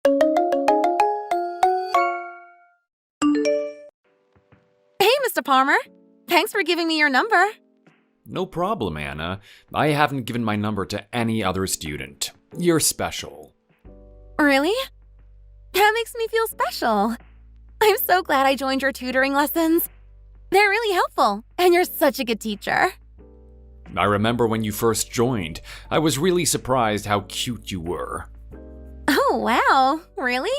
Hey, Mr. Palmer. Thanks for giving me your number. No problem, Anna. I haven't given my number to any other student. You're special. Really? That makes me feel special. I'm so glad I joined your tutoring lessons. They're really helpful, and you're such a good teacher. I remember when you first joined. I was really surprised how cute you were. Oh, wow. Really?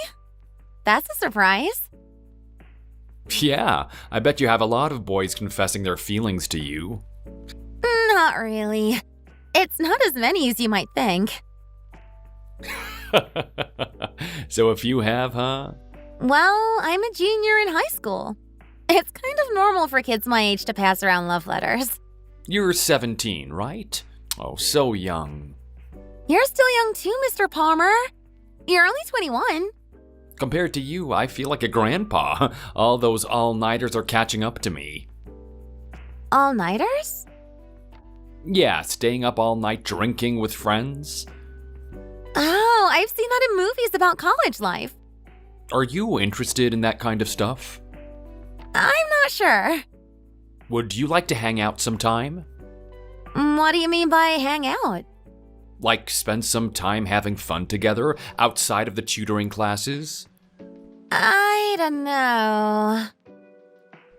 That's a surprise. Yeah, I bet you have a lot of boys confessing their feelings to you. Not really. It's not as many as you might think. So a few have, huh? Well, I'm a junior in high school. It's kind of normal for kids my age to pass around love letters. You're 17, right? Oh, so young. You're still young too, Mr. Palmer. You're only 21. Compared to you, I feel like a grandpa. All those all-nighters are catching up to me. All-nighters? Yeah, staying up all night drinking with friends. Oh, I've seen that in movies about college life. Are you interested in that kind of stuff? I'm not sure. Would you like to hang out sometime? What do you mean by hang out? Like spend some time having fun together outside of the tutoring classes? I don't know.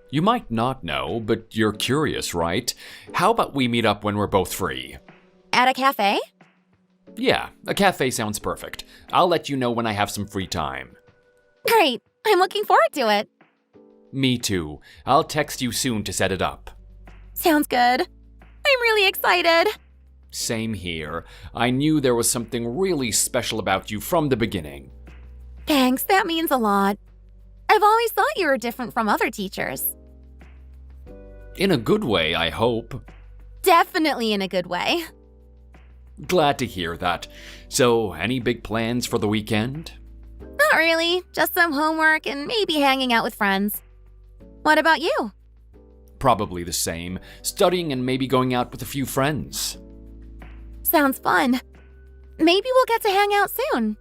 You might not know, but you're curious, right? How about we meet up when we're both free? At a cafe? Yeah, a cafe sounds perfect. I'll let you know when I have some free time. Great. I'm looking forward to it. Me too. I'll text you soon to set it up. Sounds good. I'm really excited. Same here. I knew there was something really special about you from the beginning. Thanks, that means a lot. I've always thought you were different from other teachers. In a good way, I hope. Definitely in a good way. Glad to hear that. So, any big plans for the weekend? Not really, just some homework and maybe hanging out with friends. What about you? Probably the same. Studying and maybe going out with a few friends. Sounds fun. Maybe we'll get to hang out soon.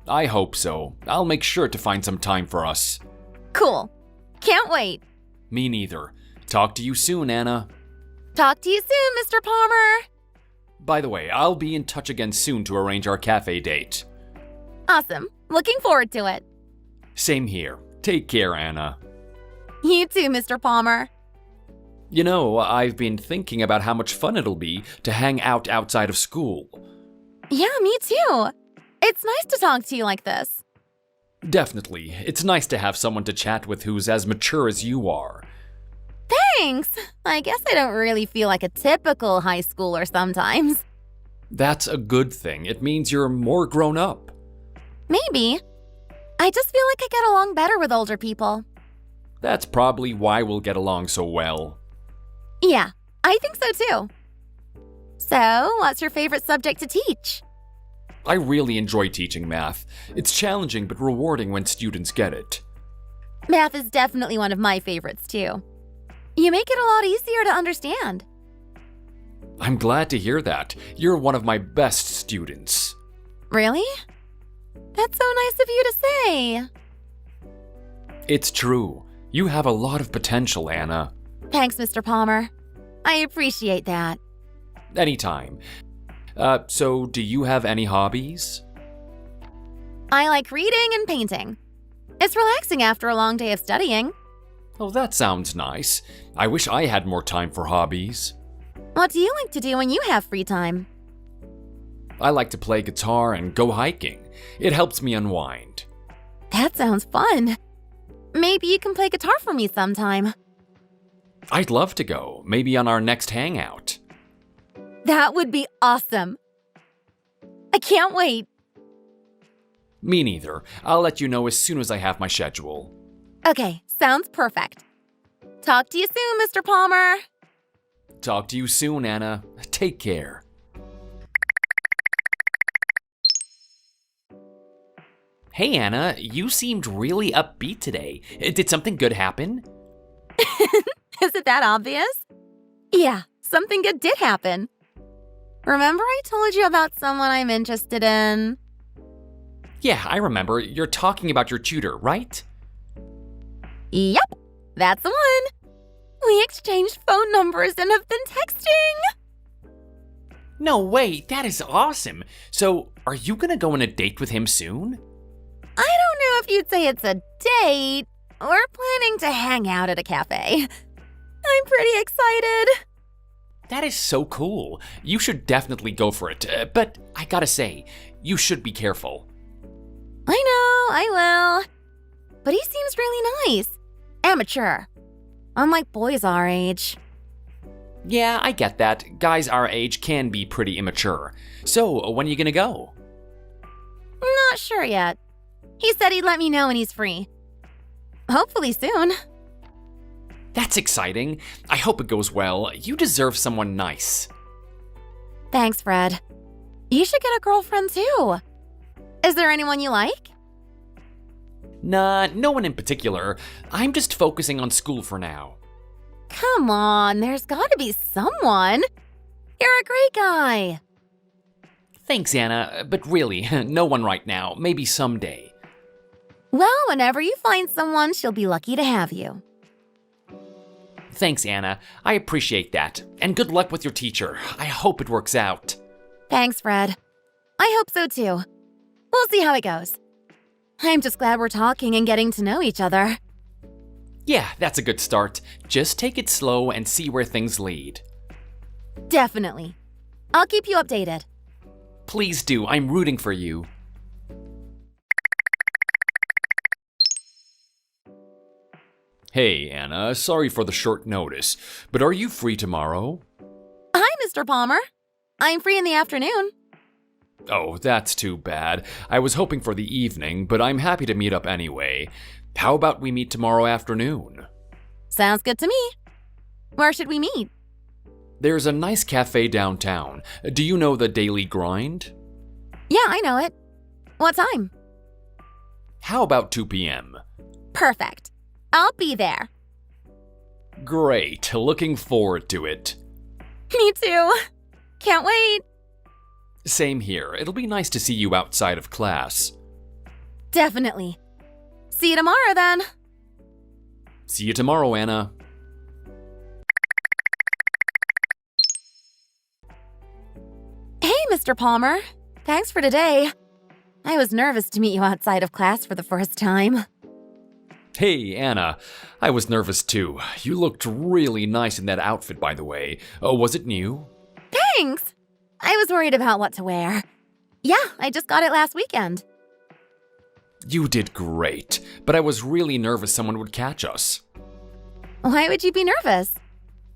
I hope so. I'll make sure to find some time for us. Cool. Can't wait. Me neither. Talk to you soon, Anna. Talk to you soon, Mr. Palmer. By the way, I'll be in touch again soon to arrange our cafe date. Awesome. Looking forward to it. Same here. Take care, Anna. You too, Mr. Palmer. You know, I've been thinking about how much fun it'll be to hang out outside of school. Yeah, me too. It's nice to talk to you like this. Definitely. It's nice to have someone to chat with who's as mature as you are. Thanks. I guess I don't really feel like a typical high schooler sometimes. That's a good thing. It means you're more grown up. Maybe. I just feel like I get along better with older people. That's probably why we'll get along so well. Yeah, I think so too. So, what's your favorite subject to teach? I really enjoy teaching math. It's challenging but rewarding when students get it. Math is definitely one of my favorites too. You make it a lot easier to understand. I'm glad to hear that. You're one of my best students. Really? That's so nice of you to say. It's true. You have a lot of potential, Anna. Thanks, Mr. Palmer. I appreciate that. Anytime. So do you have any hobbies? I like reading and painting. It's relaxing after a long day of studying. Oh, that sounds nice. I wish I had more time for hobbies. What do you like to do when you have free time? I like to play guitar and go hiking. It helps me unwind. That sounds fun. Maybe you can play guitar for me sometime. I'd love to go, maybe on our next hangout. That would be awesome. I can't wait. Me neither. I'll let you know as soon as I have my schedule. Okay, sounds perfect. Talk to you soon, Mr. Palmer. Talk to you soon, Anna. Take care. Hey, Anna, you seemed really upbeat today. Did something good happen? Is it that obvious? Yeah, something good did happen. Remember I told you about someone I'm interested in? Yeah, I remember. You're talking about your tutor, right? Yep, that's the one. We exchanged phone numbers and have been texting. No way, that is awesome. So, are you gonna go on a date with him soon? I don't know if you'd say it's a date. We're planning to hang out at a cafe. I'm pretty excited. That is so cool. You should definitely go for it. But I gotta say, you should be careful. I know, I will. But he seems really nice. Amateur. Unlike boys our age. Yeah, I get that. Guys our age can be pretty immature. So, when are you gonna go? Not sure yet. He said he'd let me know when he's free. Hopefully soon. That's exciting. I hope it goes well. You deserve someone nice. Thanks, Fred. You should get a girlfriend too. Is there anyone you like? Nah, no one in particular. I'm just focusing on school for now. Come on, there's gotta be someone. You're a great guy. Thanks, Anna, but really, no one right now. Maybe someday. Well, whenever you find someone, she'll be lucky to have you. Thanks, Anna. I appreciate that. And good luck with your teacher. I hope it works out. Thanks, Fred. I hope so too. We'll see how it goes. I'm just glad we're talking and getting to know each other. Yeah, that's a good start. Just take it slow and see where things lead. Definitely. I'll keep you updated. Please do. I'm rooting for you. Hey, Anna. Sorry for the short notice, but are you free tomorrow? Hi, Mr. Palmer. I'm free in the afternoon. Oh, that's too bad. I was hoping for the evening, but I'm happy to meet up anyway. How about we meet tomorrow afternoon? Sounds good to me. Where should we meet? There's a nice cafe downtown. Do you know the Daily Grind? Yeah, I know it. What time? How about 2 p.m.? Perfect. I'll be there. Great. Looking forward to it. Me too. Can't wait. Same here. It'll be nice to see you outside of class. Definitely. See you tomorrow then. See you tomorrow, Anna. Hey, Mr. Palmer. Thanks for today. I was nervous to meet you outside of class for the first time. Hey, Anna. I was nervous too. You looked really nice in that outfit, by the way. Was it new? Thanks. I was worried about what to wear. Yeah, I just got it last weekend. You did great, but I was really nervous someone would catch us. Why would you be nervous?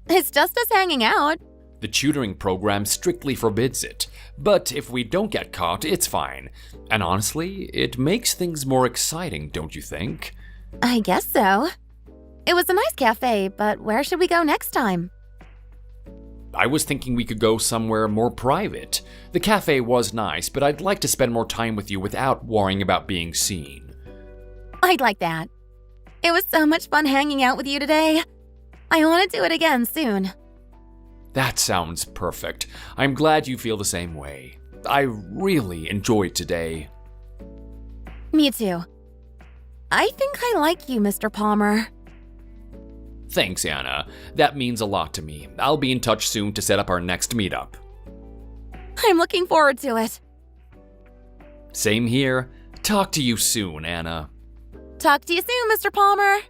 It's just us hanging out. The tutoring program strictly forbids it, but if we don't get caught, it's fine. And honestly, it makes things more exciting, don't you think? I guess so. It was a nice cafe, but where should we go next time? I was thinking we could go somewhere more private. The cafe was nice, but I'd like to spend more time with you without worrying about being seen. I'd like that. It was so much fun hanging out with you today. I want to do it again soon. That sounds perfect. I'm glad you feel the same way. I really enjoyed today. Me too. I think I like you, Mr. Palmer. Thanks, Anna. That means a lot to me. I'll be in touch soon to set up our next meetup. I'm looking forward to it. Same here. Talk to you soon, Anna. Talk to you soon, Mr. Palmer.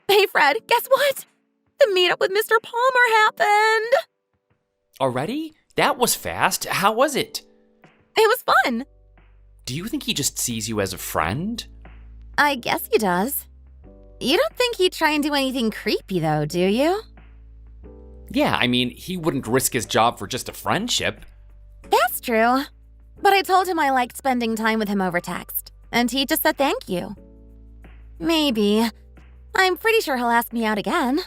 Hey, Fred, guess what? The meetup with Mr. Palmer happened. Already? That was fast. How was it? It was fun. Do you think he just sees you as a friend? I guess he does. You don't think he'd try and do anything creepy, though, do you? Yeah, I mean, he wouldn't risk his job for just a friendship. That's true. But I told him I liked spending time with him over text, and he just said thank you. Maybe. I'm pretty sure he'll ask me out again.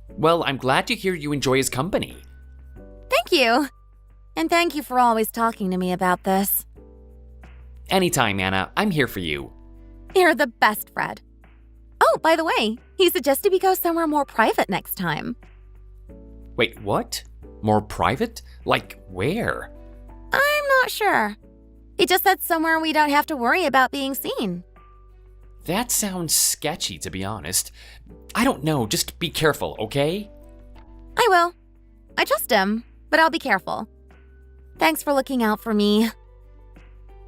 Well, I'm glad to hear you enjoy his company. Thank you. And thank you for always talking to me about this. Anytime, Anna. I'm here for you. You're the best, Fred. Oh, by the way, he suggested we go somewhere more private next time. Wait, what? More private? Like, where? I'm not sure. He just said somewhere we don't have to worry about being seen. That sounds sketchy, to be honest. I don't know, just be careful, okay? I will. I trust him, but I'll be careful. Thanks for looking out for me.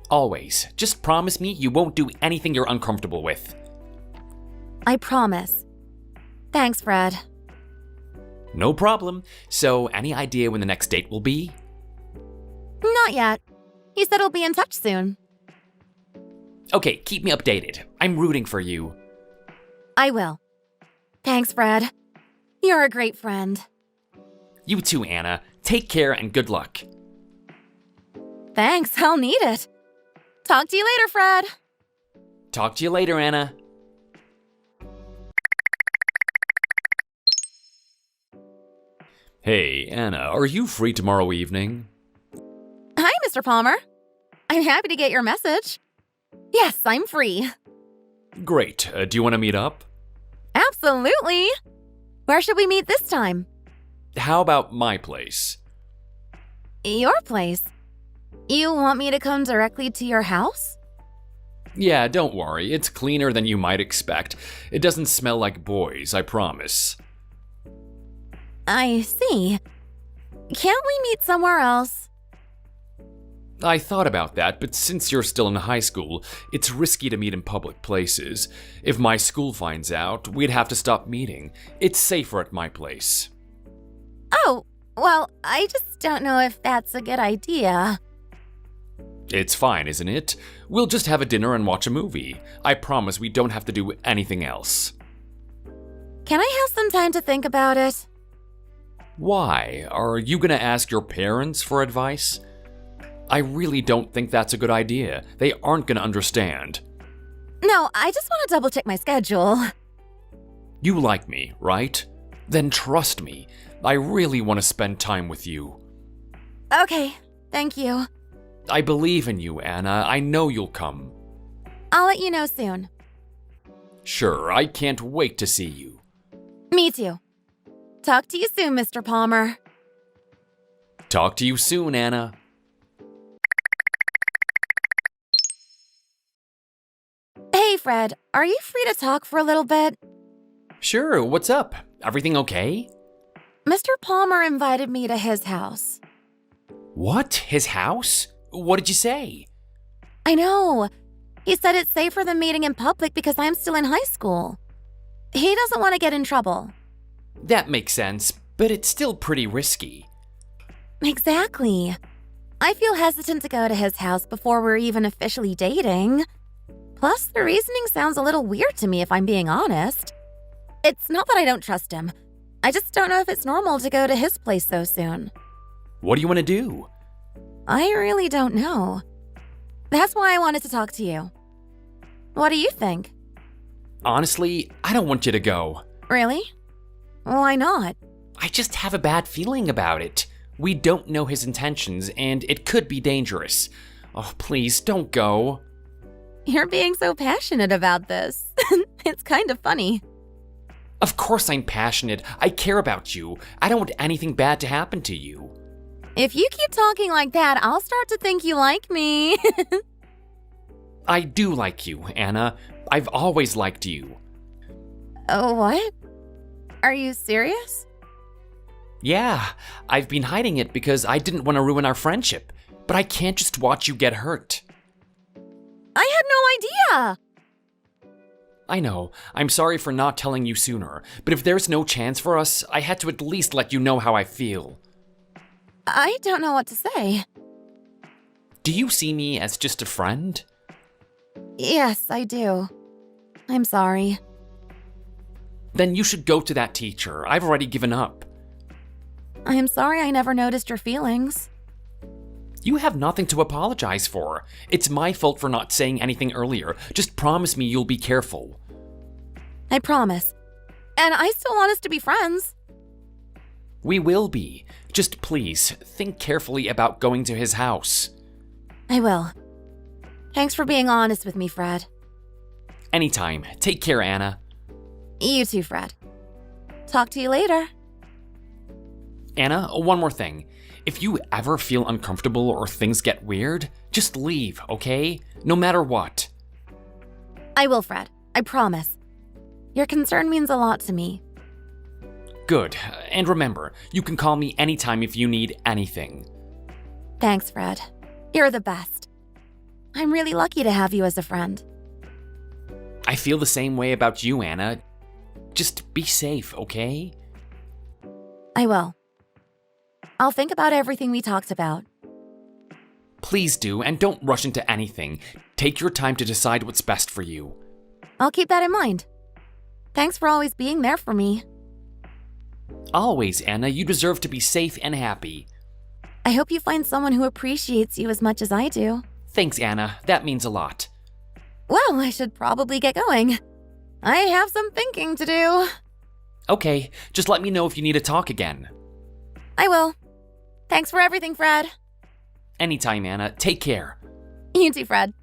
Always. Just promise me you won't do anything you're uncomfortable with. I promise. Thanks, Fred. No problem. So, any idea when the next date will be? Not yet. He said he'll be in touch soon. Okay, keep me updated. I'm rooting for you. I will. Thanks, Fred. You're a great friend. You too, Anna. Take care and good luck. Thanks, I'll need it. Talk to you later, Fred. Talk to you later, Anna. Hey, Anna, are you free tomorrow evening? Hi, Mr. Palmer. I'm happy to get your message. Yes, I'm free. Great. Do you want to meet up? Absolutely. Where should we meet this time? How about my place? Your place. You want me to come directly to your house? Yeah, don't worry. It's cleaner than you might expect. It doesn't smell like boys, I promise. I see. Can't we meet somewhere else? I thought about that, but since you're still in high school, it's risky to meet in public places. If my school finds out, we'd have to stop meeting. It's safer at my place. Oh, well, I just don't know if that's a good idea. It's fine, isn't it? We'll just have a dinner and watch a movie. I promise we don't have to do anything else. Can I have some time to think about it? Why? Are you gonna ask your parents for advice? I really don't think that's a good idea. They aren't gonna understand. No, I just want to double check my schedule. You like me, right? Then trust me. I really want to spend time with you. Okay, thank you. I believe in you, Anna. I know you'll come. I'll let you know soon. Sure, I can't wait to see you. Me too. Talk to you soon, Mr. Palmer. Talk to you soon, Anna. Hey, Fred, are you free to talk for a little bit? Sure, what's up? Everything okay? Mr. Palmer invited me to his house. What? His house? What did you say? I know. He said it's safer than meeting in public because I'm still in high school. He doesn't want to get in trouble. That makes sense, but it's still pretty risky. Exactly. I feel hesitant to go to his house before we're even officially dating. Plus, the reasoning sounds a little weird to me if I'm being honest. It's not that I don't trust him. I just don't know if it's normal to go to his place so soon. What do you want to do? I really don't know. That's why I wanted to talk to you. What do you think? Honestly, I don't want you to go. Really? Why not? I just have a bad feeling about it. We don't know his intentions, and it could be dangerous. Oh, please, don't go. You're being so passionate about this. It's kind of funny. Of course I'm passionate. I care about you. I don't want anything bad to happen to you. If you keep talking like that, I'll start to think you like me. I do like you, Anna. I've always liked you. Oh, what? Are you serious? Yeah, I've been hiding it because I didn't want to ruin our friendship, but I can't just watch you get hurt. I had no idea! I know, I'm sorry for not telling you sooner, but if there's no chance for us, I had to at least let you know how I feel. I don't know what to say. Do you see me as just a friend? Yes, I do. I'm sorry. Then you should go to that teacher. I've already given up. I'm sorry I never noticed your feelings. You have nothing to apologize for. It's my fault for not saying anything earlier. Just promise me you'll be careful. I promise. And I still want us to be friends. We will be. Just please, think carefully about going to his house. I will. Thanks for being honest with me, Fred. Anytime. Take care, Anna. You too, Fred. Talk to you later. Anna, one more thing. if you ever feel uncomfortable or things get weird, just leave, okay? No matter what. I will, Fred. I promise. Your concern means a lot to me. Good. And remember, you can call me anytime if you need anything. Thanks, Fred. You're the best. I'm really lucky to have you as a friend. I feel the same way about you, Anna. Just be safe, okay? I will. I'll think about everything we talked about. Please do, and don't rush into anything. Take your time to decide what's best for you. I'll keep that in mind. Thanks for always being there for me. Always, Anna. You deserve to be safe and happy. I hope you find someone who appreciates you as much as I do. Thanks, Anna. That means a lot. Well, I should probably get going. I have some thinking to do. Okay, just let me know if you need to talk again. I will. Thanks for everything, Fred. Anytime, Anna. Take care. You too, Fred.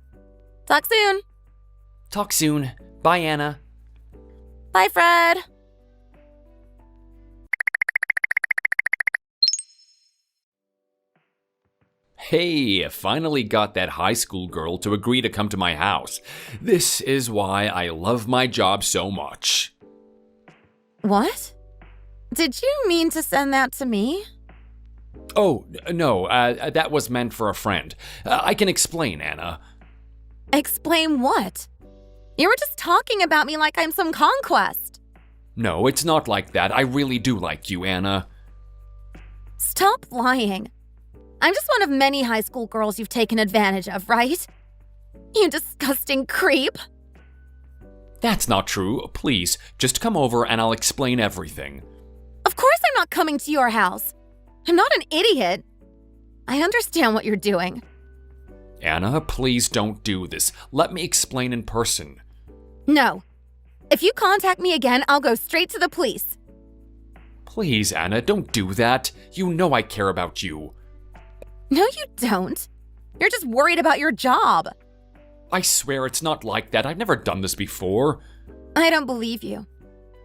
Talk soon. Talk soon. Bye, Anna. Bye, Fred. Hey, finally got that high school girl to agree to come to my house. This is why I love my job so much. What? Did you mean to send that to me? Oh, no, that was meant for a friend. I can explain, Anna. Explain what? You were just talking about me like I'm some conquest. No, it's not like that. I really do like you, Anna. Stop lying. I'm just one of many high school girls you've taken advantage of, right? You disgusting creep. That's not true. Please, just come over and I'll explain everything. Of course I'm not coming to your house. I'm not an idiot. I understand what you're doing. Anna, please don't do this. Let me explain in person. No. If you contact me again, I'll go straight to the police. Please, Anna, don't do that. You know I care about you. No, you don't. You're just worried about your job. I swear it's not like that. I've never done this before. I don't believe you.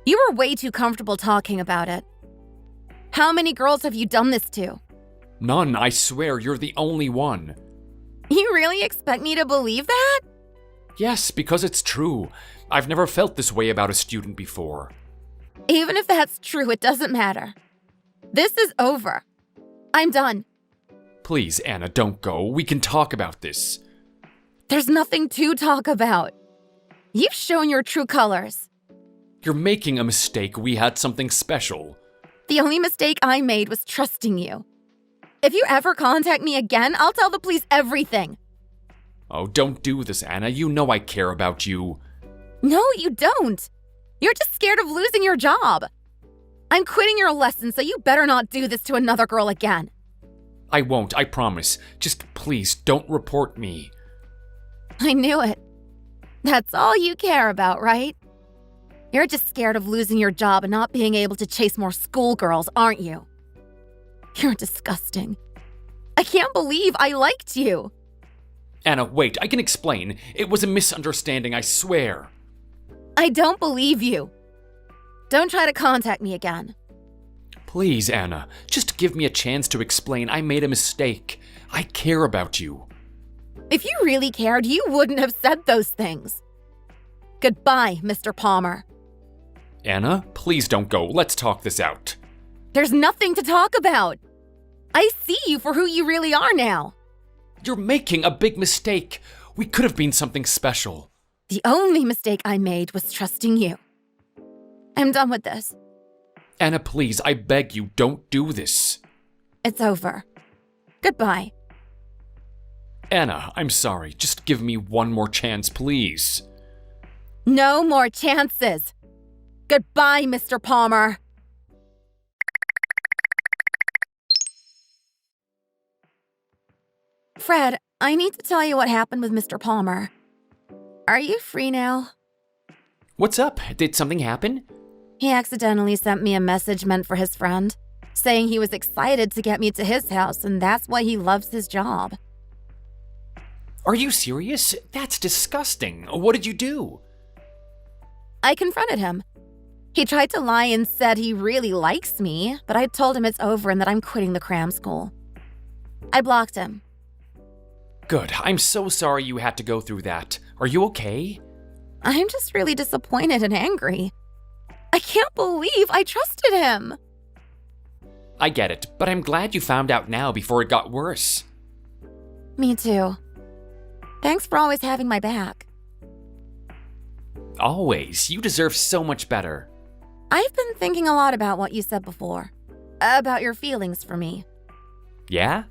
You were way too comfortable talking about it. How many girls have you done this to? None, I swear. You're the only one. You really expect me to believe that? Yes, because it's true. I've never felt this way about a student before. Even if that's true, it doesn't matter. This is over. I'm done. Please, Anna, don't go. We can talk about this. There's nothing to talk about. You've shown your true colors. You're making a mistake. We had something special. The only mistake I made was trusting you. If you ever contact me again, I'll tell the police everything. Oh, don't do this, Anna. You know I care about you. No, you don't. You're just scared of losing your job. I'm quitting your lesson, so you better not do this to another girl again. I won't, I promise. Just please, don't report me. I knew it. That's all you care about, right? You're just scared of losing your job and not being able to chase more schoolgirls, aren't you? You're disgusting. I can't believe I liked you. Anna, wait, I can explain. It was a misunderstanding, I swear. I don't believe you. Don't try to contact me again. Please, Anna, just give me a chance to explain. I made a mistake. I care about you. If you really cared, you wouldn't have said those things. Goodbye, Mr. Palmer. Anna, please don't go. Let's talk this out. There's nothing to talk about. I see you for who you really are now. You're making a big mistake. We could have been something special. The only mistake I made was trusting you. I'm done with this. Anna, please, I beg you, don't do this. It's over. Goodbye. Anna, I'm sorry. Just give me one more chance, please. No more chances. Goodbye, Mr. Palmer. Fred, I need to tell you what happened with Mr. Palmer. Are you free now? What's up? Did something happen? He accidentally sent me a message meant for his friend, saying he was excited to get me to his house and that's why he loves his job. Are you serious? That's disgusting. What did you do? I confronted him. He tried to lie and said he really likes me, but I told him it's over and that I'm quitting the cram school. I blocked him. Good. I'm so sorry you had to go through that. Are you okay? I'm just really disappointed and angry. I can't believe I trusted him. I get it, but I'm glad you found out now before it got worse. Me too. Thanks for always having my back. Always. You deserve so much better. I've been thinking a lot about what you said before. About your feelings for me. Yeah?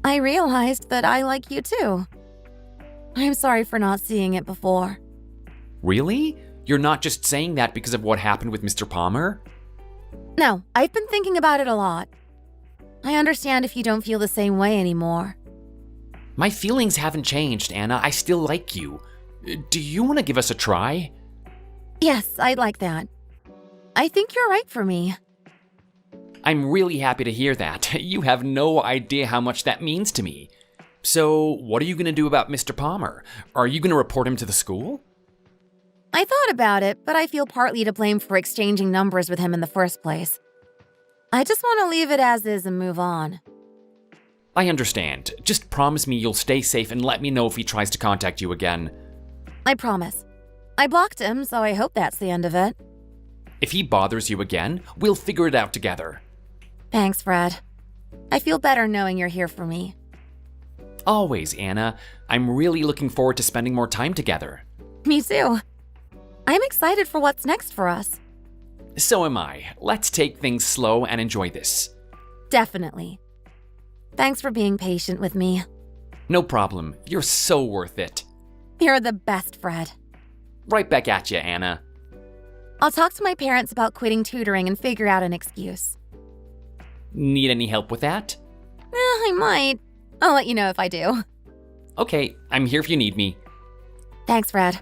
I realized that I like you too. I'm sorry for not seeing it before. Really? You're not just saying that because of what happened with Mr. Palmer? No, I've been thinking about it a lot. I understand if you don't feel the same way anymore. My feelings haven't changed, Anna. I still like you. Do you want to give us a try? Yes, I'd like that. I think you're right for me. I'm really happy to hear that. You have no idea how much that means to me. So, what are you going to do about Mr. Palmer? Are you going to report him to the school? I thought about it, but I feel partly to blame for exchanging numbers with him in the first place. I just want to leave it as is and move on. I understand. Just promise me you'll stay safe and let me know if he tries to contact you again. I promise. I blocked him, so I hope that's the end of it. If he bothers you again, we'll figure it out together. Thanks, Fred. I feel better knowing you're here for me. Always, Anna. I'm really looking forward to spending more time together. Me too. I'm excited for what's next for us. So am I. Let's take things slow and enjoy this. Definitely. Thanks for being patient with me. No problem. You're so worth it. You're the best, Fred. Right back at you, Anna. I'll talk to my parents about quitting tutoring and figure out an excuse. Need any help with that? I might. I'll let you know if I do. Okay, I'm here if you need me. Thanks, Fred.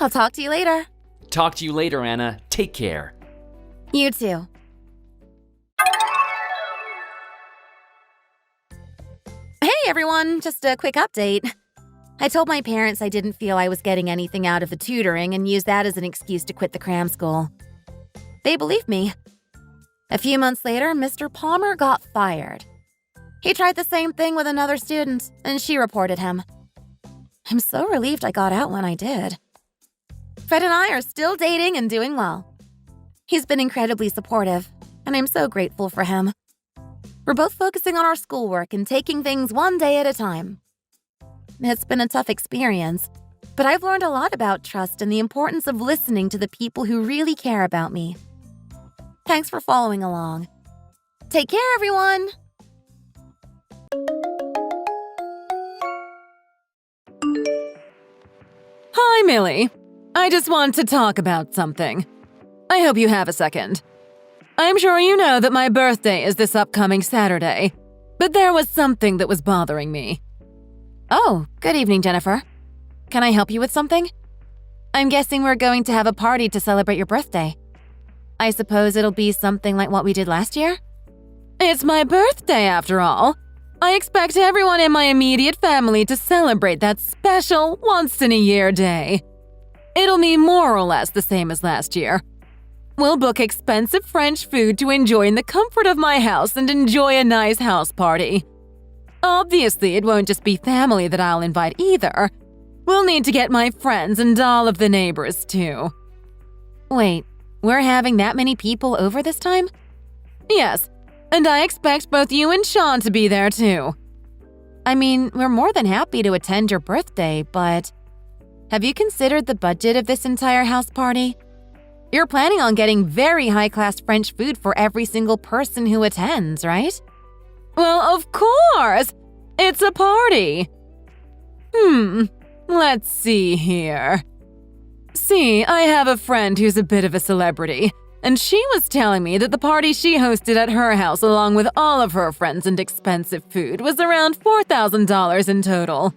I'll talk to you later. Talk to you later, Anna. Take care. You too. Hey, everyone. Just a quick update. I told my parents I didn't feel I was getting anything out of the tutoring and used that as an excuse to quit the cram school. They believed me. A few months later, Mr. Palmer got fired. He tried the same thing with another student, and she reported him. I'm so relieved I got out when I did. Fred and I are still dating and doing well. He's been incredibly supportive, and I'm so grateful for him. We're both focusing on our schoolwork and taking things one day at a time. It's been a tough experience, but I've learned a lot about trust and the importance of listening to the people who really care about me. Thanks for following along. Take care, everyone! Hi, Millie. I just want to talk about something. I hope you have a second. I'm sure you know that my birthday is this upcoming Saturday, but there was something that was bothering me. Oh, good evening, Jennifer. Can I help you with something? I'm guessing we're going to have a party to celebrate your birthday. I suppose it'll be something like what we did last year? It's my birthday, after all. I expect everyone in my immediate family to celebrate that special once-in-a-year day. It'll be more or less the same as last year. We'll book expensive French food to enjoy in the comfort of my house and enjoy a nice house party. Obviously, it won't just be family that I'll invite either. We'll need to get my friends and all of the neighbors, too. Wait, we're having that many people over this time? Yes, and I expect both you and Sean to be there, too. I mean, we're more than happy to attend your birthday, but have you considered the budget of this entire house party? You're planning on getting very high-class French food for every single person who attends, right? Well, of course! It's a party! Let's see here. See, I have a friend who's a bit of a celebrity, and she was telling me that the party she hosted at her house along with all of her friends and expensive food was around $4,000 in total.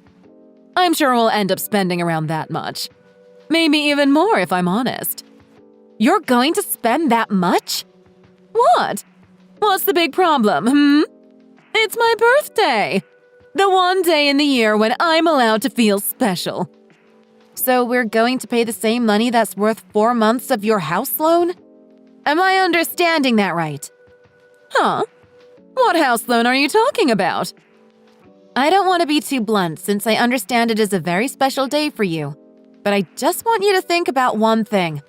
I'm sure we'll end up spending around that much. Maybe even more if I'm honest. You're going to spend that much? What? What's the big problem, It's my birthday! The one day in the year when I'm allowed to feel special. So we're going to pay the same money that's worth 4 months of your house loan? Am I understanding that right? Huh? What house loan are you talking about? I don't want to be too blunt since I understand it is a very special day for you, but I just want you to think about one thing.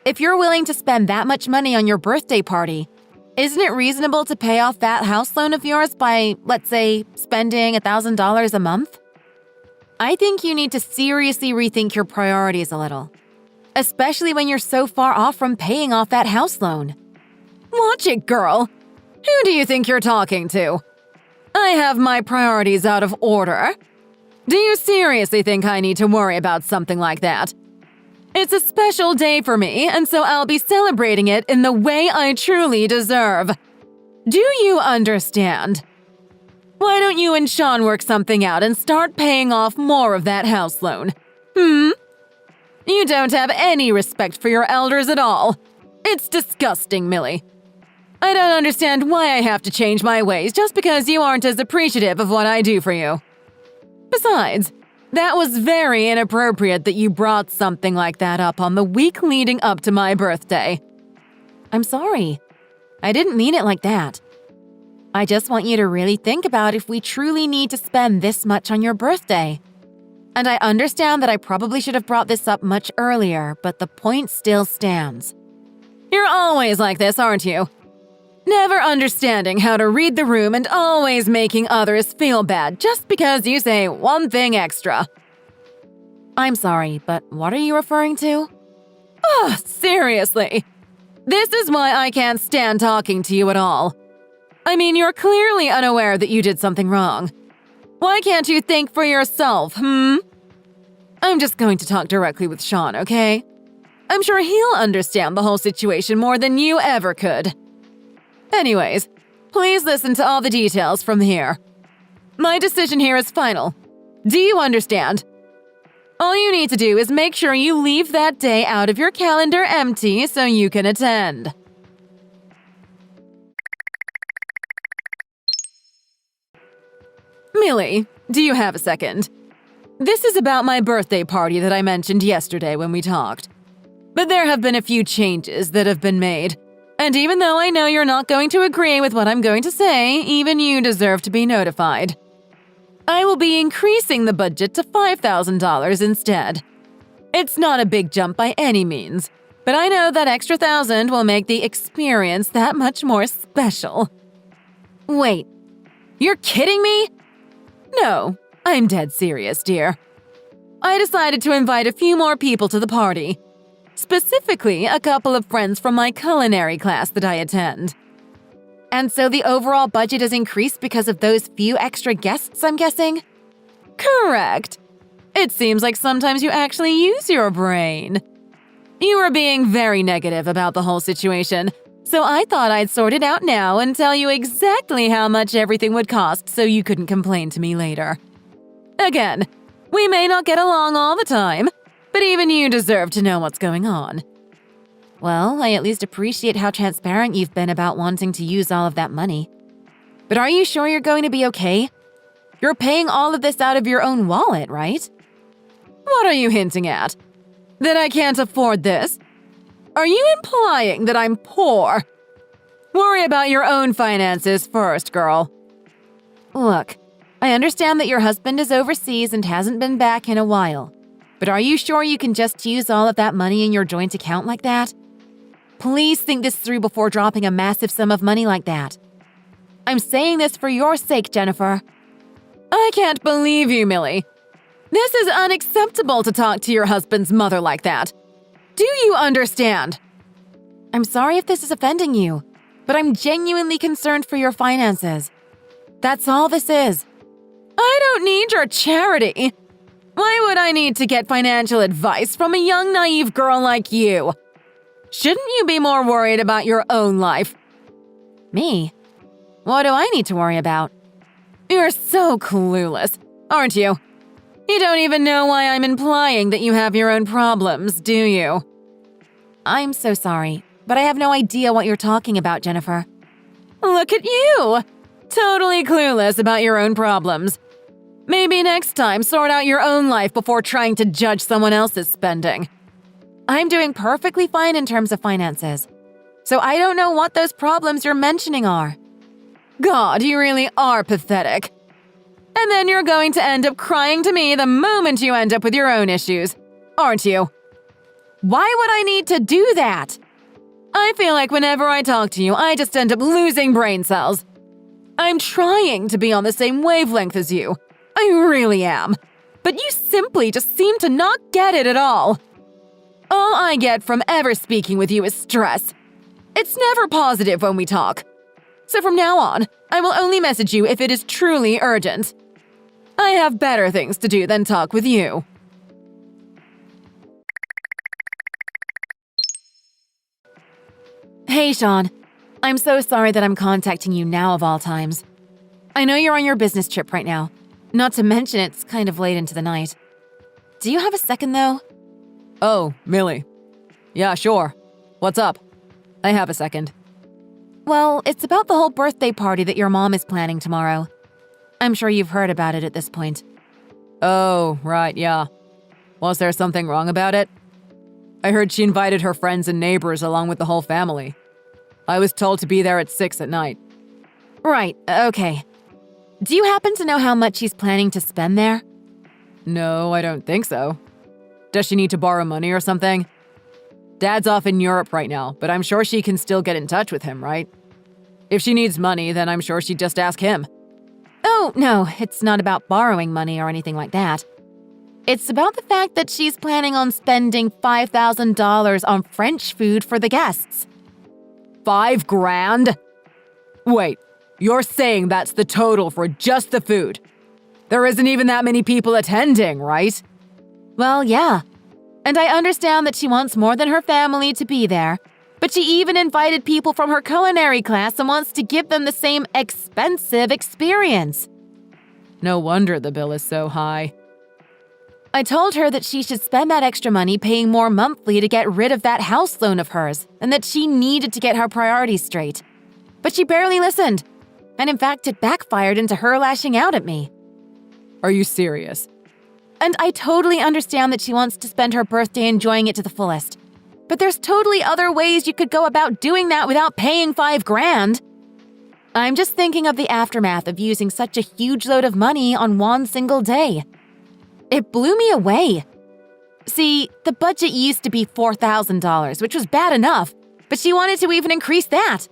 If you're willing to spend that much money on your birthday party, isn't it reasonable to pay off that house loan of yours by, let's say, spending $1,000 a month? I think you need to seriously rethink your priorities a little, especially when you're so far off from paying off that house loan. Watch it, girl. Who do you think you're talking to? I have my priorities out of order. Do you seriously think I need to worry about something like that? It's a special day for me, and so I'll be celebrating it in the way I truly deserve. Do you understand? Why don't you and Sean work something out and start paying off more of that house loan? You don't have any respect for your elders at all. It's disgusting, Millie. I don't understand why I have to change my ways just because you aren't as appreciative of what I do for you. Besides, that was very inappropriate that you brought something like that up on the week leading up to my birthday. I'm sorry. I didn't mean it like that. I just want you to really think about if we truly need to spend this much on your birthday. And I understand that I probably should have brought this up much earlier, but the point still stands. You're always like this, aren't you? Never understanding how to read the room and always making others feel bad just because you say one thing extra. I'm sorry, but what are you referring to? Oh, seriously. This is why I can't stand talking to you at all. I mean, you're clearly unaware that you did something wrong. Why can't you think for yourself, I'm just going to talk directly with Sean, okay? I'm sure he'll understand the whole situation more than you ever could. Anyways, please listen to all the details from here. My decision here is final. Do you understand? All you need to do is make sure you leave that day out of your calendar empty so you can attend. Millie, do you have a second? This is about my birthday party that I mentioned yesterday when we talked. But there have been a few changes that have been made. And even though I know you're not going to agree with what I'm going to say, even you deserve to be notified. I will be increasing the budget to $5,000 instead. It's not a big jump by any means, but I know that extra $1,000 will make the experience that much more special. Wait, you're kidding me? No, I'm dead serious, dear. I decided to invite a few more people to the party. Specifically, a couple of friends from my culinary class that I attend. And so the overall budget is increased because of those few extra guests, I'm guessing? Correct. It seems like sometimes you actually use your brain. You were being very negative about the whole situation, so I thought I'd sort it out now and tell you exactly how much everything would cost so you couldn't complain to me later. Again, we may not get along all the time, but even you deserve to know what's going on. Well, I at least appreciate how transparent you've been about wanting to use all of that money. But are you sure you're going to be okay? You're paying all of this out of your own wallet, right? What are you hinting at? That I can't afford this? Are you implying that I'm poor? Worry about your own finances first, girl. Look, I understand that your husband is overseas and hasn't been back in a while. But are you sure you can just use all of that money in your joint account like that? Please think this through before dropping a massive sum of money like that. I'm saying this for your sake, Jennifer. I can't believe you, Millie. This is unacceptable to talk to your husband's mother like that. Do you understand? I'm sorry if this is offending you, but I'm genuinely concerned for your finances. That's all this is. I don't need your charity. Why would I need to get financial advice from a young, naive girl like you? Shouldn't you be more worried about your own life? Me? What do I need to worry about? You're so clueless, aren't you? You don't even know why I'm implying that you have your own problems, do you? I'm so sorry, but I have no idea what you're talking about, Jennifer. Look at you! Totally clueless about your own problems. Maybe next time sort out your own life before trying to judge someone else's spending. I'm doing perfectly fine in terms of finances, so I don't know what those problems you're mentioning are. God, you really are pathetic. And then you're going to end up crying to me the moment you end up with your own issues, aren't you? Why would I need to do that? I feel like whenever I talk to you, I just end up losing brain cells. I'm trying to be on the same wavelength as you. I really am. But you simply just seem to not get it at all. All I get from ever speaking with you is stress. It's never positive when we talk. So from now on, I will only message you if it is truly urgent. I have better things to do than talk with you. Hey, Sean. I'm so sorry that I'm contacting you now of all times. I know you're on your business trip right now. Not to mention it's kind of late into the night. Do you have a second, though? Oh, Millie. Yeah, sure. What's up? I have a second. Well, it's about the whole birthday party that your mom is planning tomorrow. I'm sure you've heard about it at this point. Oh, right, yeah. Was there something wrong about it? I heard she invited her friends and neighbors along with the whole family. I was told to be there at 6 at night. Right, okay. Do you happen to know how much she's planning to spend there? No, I don't think so. Does she need to borrow money or something? Dad's off in Europe right now, but I'm sure she can still get in touch with him, right? If she needs money, then I'm sure she'd just ask him. Oh, no, it's not about borrowing money or anything like that. It's about the fact that she's planning on spending $5,000 on French food for the guests. $5,000? Wait, you're saying that's the total for just the food? There isn't even that many people attending, right? Well, yeah. And I understand that she wants more than her family to be there, but she even invited people from her culinary class and wants to give them the same expensive experience. No wonder the bill is so high. I told her that she should spend that extra money paying more monthly to get rid of that house loan of hers, and that she needed to get her priorities straight. But she barely listened, and in fact it backfired into her lashing out at me. Are you serious? And I totally understand that she wants to spend her birthday enjoying it to the fullest. But there's totally other ways you could go about doing that without paying $5,000. I'm just thinking of the aftermath of using such a huge load of money on one single day. It blew me away. See, the budget used to be $4,000, which was bad enough, but she wanted to even increase that.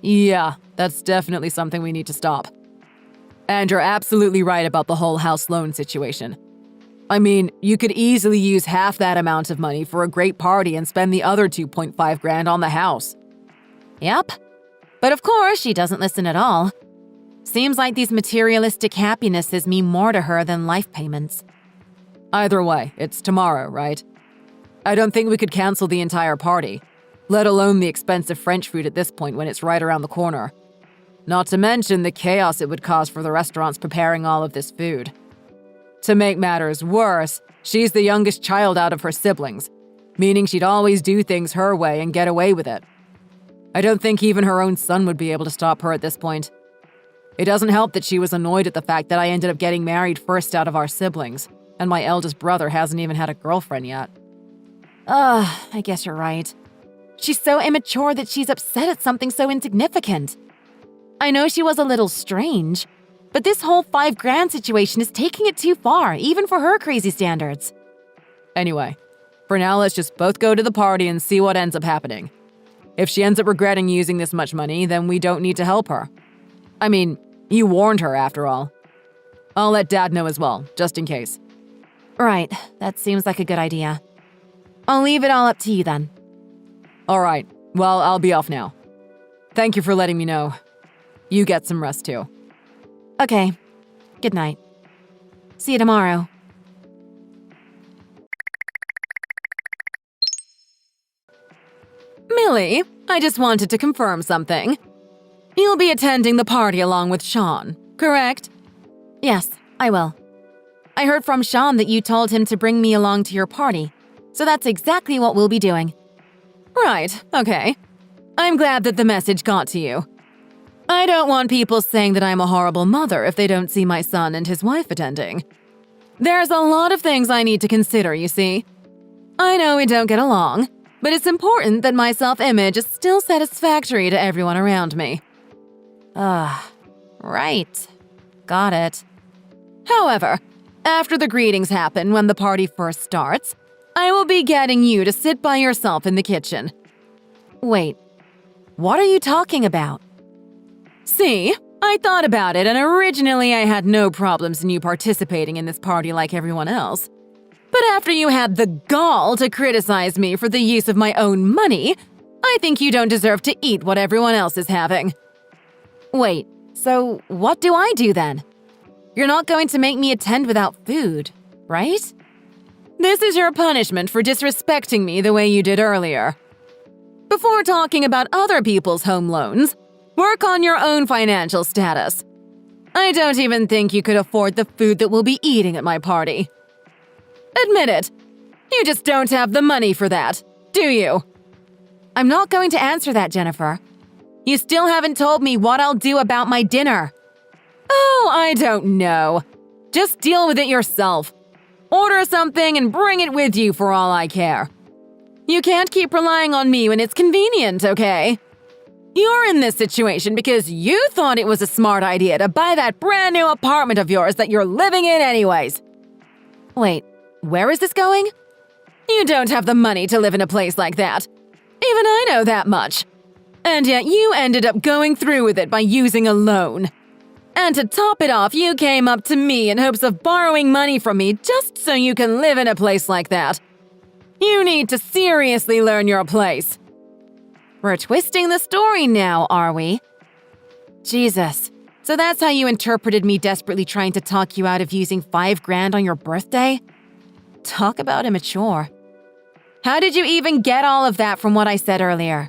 Yeah, that's definitely something we need to stop. And you're absolutely right about the whole house loan situation. I mean, you could easily use half that amount of money for a great party and spend the other $2,500 on the house. Yep. But of course, she doesn't listen at all. Seems like these materialistic happinesses mean more to her than life payments. Either way, it's tomorrow, right? I don't think we could cancel the entire party, let alone the expensive French food at this point when it's right around the corner. Not to mention the chaos it would cause for the restaurants preparing all of this food. To make matters worse, she's the youngest child out of her siblings, meaning she'd always do things her way and get away with it. I don't think even her own son would be able to stop her at this point. It doesn't help that she was annoyed at the fact that I ended up getting married first out of our siblings, and my eldest brother hasn't even had a girlfriend yet. I guess you're right. She's so immature that she's upset at something so insignificant. I know she was a little strange, but this whole $5,000 situation is taking it too far, even for her crazy standards. Anyway, for now let's just both go to the party and see what ends up happening. If she ends up regretting using this much money, then we don't need to help her. I mean, you warned her after all. I'll let Dad know as well, just in case. Right, that seems like a good idea. I'll leave it all up to you then. All right, well, I'll be off now. Thank you for letting me know. You get some rest too. Okay, good night. See you tomorrow. Millie, I just wanted to confirm something. You'll be attending the party along with Sean, correct? Yes, I will. I heard from Sean that you told him to bring me along to your party, so that's exactly what we'll be doing. Right, okay. I'm glad that the message got to you. I don't want people saying that I'm a horrible mother if they don't see my son and his wife attending. There's a lot of things I need to consider, you see. I know we don't get along, but it's important that my self-image is still satisfactory to everyone around me. Right. Got it. However, after the greetings happen when the party first starts, I will be getting you to sit by yourself in the kitchen. Wait, what are you talking about? See, I thought about it, and originally I had no problems in you participating in this party like everyone else. But after you had the gall to criticize me for the use of my own money, I think you don't deserve to eat what everyone else is having. Wait, so what do I do then? You're not going to make me attend without food, right? This is your punishment for disrespecting me the way you did earlier. Before talking about other people's home loans, work on your own financial status. I don't even think you could afford the food that we'll be eating at my party. Admit it, you just don't have the money for that, do you? I'm not going to answer that, Jennifer. You still haven't told me what I'll do about my dinner. Oh, I don't know. Just deal with it yourself. Order something and bring it with you for all I care. You can't keep relying on me when it's convenient, okay? You're in this situation because you thought it was a smart idea to buy that brand new apartment of yours that you're living in anyways. Wait, where is this going? You don't have the money to live in a place like that. Even I know that much. And yet you ended up going through with it by using a loan. And to top it off, you came up to me in hopes of borrowing money from me just so you can live in a place like that. You need to seriously learn your place. We're twisting the story now, are we? Jesus, so that's how you interpreted me desperately trying to talk you out of using $5,000 on your birthday? Talk about immature. How did you even get all of that from what I said earlier?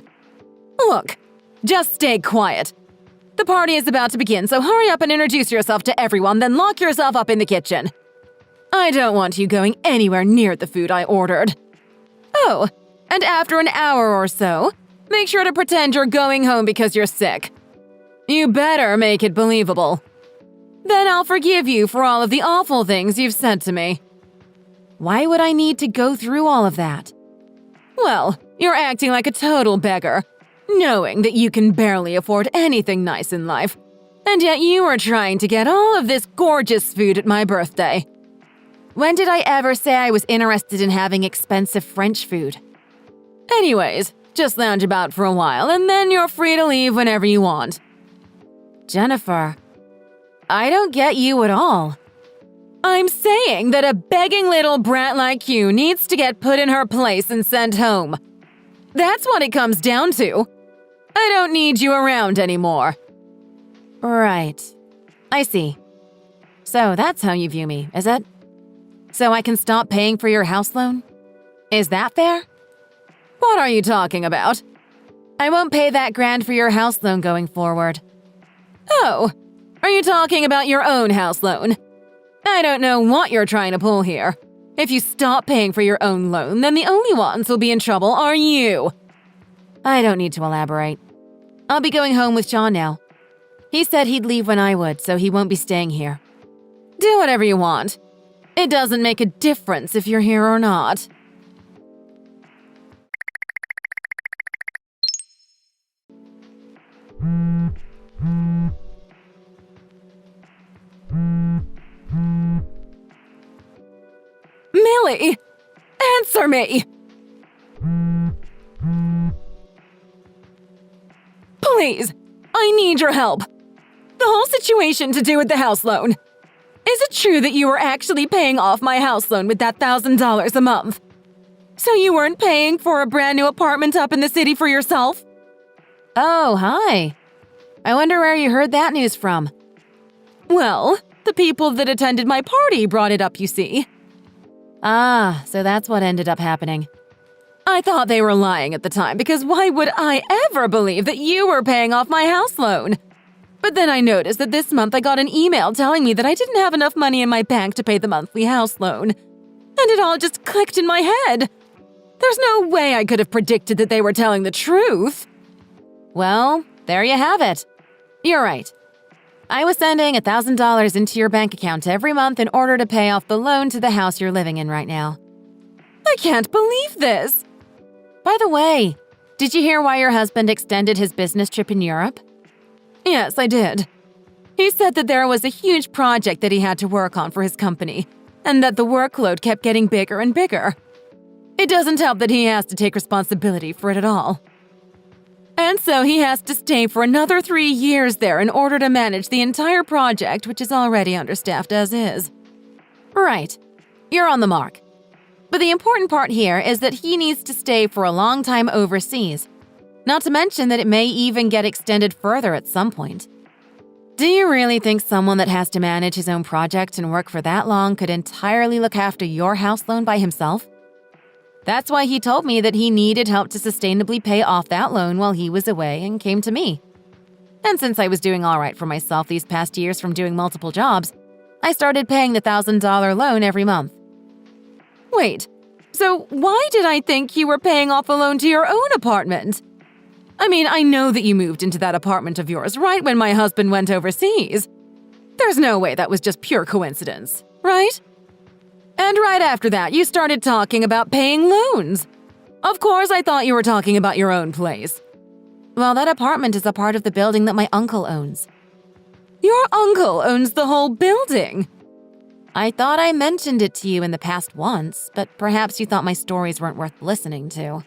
Look, just stay quiet. The party is about to begin, so hurry up and introduce yourself to everyone, then lock yourself up in the kitchen. I don't want you going anywhere near the food I ordered. Oh, and after an hour or so, make sure to pretend you're going home because you're sick. You better make it believable. Then I'll forgive you for all of the awful things you've said to me. Why would I need to go through all of that? Well, you're acting like a total beggar, knowing that you can barely afford anything nice in life, and yet you are trying to get all of this gorgeous food at my birthday. When did I ever say I was interested in having expensive French food? Anyways, just lounge about for a while, and then you're free to leave whenever you want. Jennifer, I don't get you at all. I'm saying that a begging little brat like you needs to get put in her place and sent home. That's what it comes down to. I don't need you around anymore. Right. I see. So that's how you view me, is it? So I can stop paying for your house loan? Is that fair? What are you talking about? I won't pay that grand for your house loan going forward. Oh, are you talking about your own house loan? I don't know what you're trying to pull here. If you stop paying for your own loan, then the only ones who'll be in trouble are you. I don't need to elaborate. I'll be going home with John now. He said he'd leave when I would, so he won't be staying here. Do whatever you want. It doesn't make a difference if you're here or not. Millie! Answer me! Please, I need your help. The whole situation to do with the house loan. Is it true that you were actually paying off my house loan with that $1,000 a month? So you weren't paying for a brand new apartment up in the city for yourself? Oh, hi. I wonder where you heard that news from. Well, the people that attended my party brought it up, you see. Ah, so that's what ended up happening. I thought they were lying at the time because why would I ever believe that you were paying off my house loan? But then I noticed that this month I got an email telling me that I didn't have enough money in my bank to pay the monthly house loan. And it all just clicked in my head. There's no way I could have predicted that they were telling the truth. Well, there you have it. You're right. I was sending $1,000 into your bank account every month in order to pay off the loan to the house you're living in right now. I can't believe this! By the way, did you hear why your husband extended his business trip in Europe? Yes, I did. He said that there was a huge project that he had to work on for his company, and that the workload kept getting bigger and bigger. It doesn't help that he has to take responsibility for it at all. And so he has to stay for another 3 years there in order to manage the entire project, which is already understaffed as is. Right. You're on the mark. But the important part here is that he needs to stay for a long time overseas, not to mention that it may even get extended further at some point. Do you really think someone that has to manage his own project and work for that long could entirely look after your house loan by himself? That's why he told me that he needed help to sustainably pay off that loan while he was away and came to me. And since I was doing all right for myself these past years from doing multiple jobs, I started paying the $1,000 loan every month. Wait, so why did I think you were paying off a loan to your own apartment? I mean, I know that you moved into that apartment of yours right when my husband went overseas. There's no way that was just pure coincidence, right? And right after that, you started talking about paying loans. Of course, I thought you were talking about your own place. Well, that apartment is a part of the building that my uncle owns. Your uncle owns the whole building? I thought I mentioned it to you in the past once, but perhaps you thought my stories weren't worth listening to.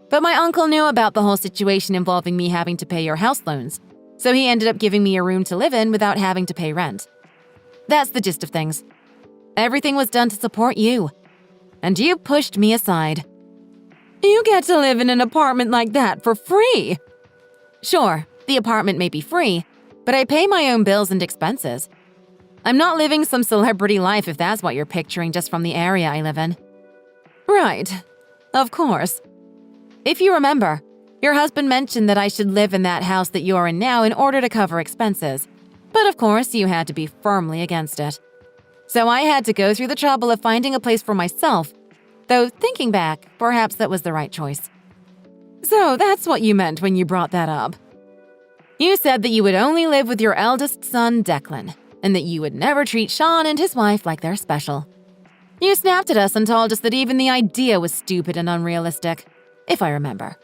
But my uncle knew about the whole situation involving me having to pay your house loans, so he ended up giving me a room to live in without having to pay rent. That's the gist of things. Everything was done to support you, and you pushed me aside. You get to live in an apartment like that for free. Sure, the apartment may be free, but I pay my own bills and expenses. I'm not living some celebrity life if that's what you're picturing just from the area I live in. Right, of course. If you remember, your husband mentioned that I should live in that house that you're in now in order to cover expenses. But of course, you had to be firmly against it. So I had to go through the trouble of finding a place for myself, though thinking back, perhaps that was the right choice. So that's what you meant when you brought that up. You said that you would only live with your eldest son, Declan, and that you would never treat Sean and his wife like they're special. You snapped at us and told us that even the idea was stupid and unrealistic, if I remember.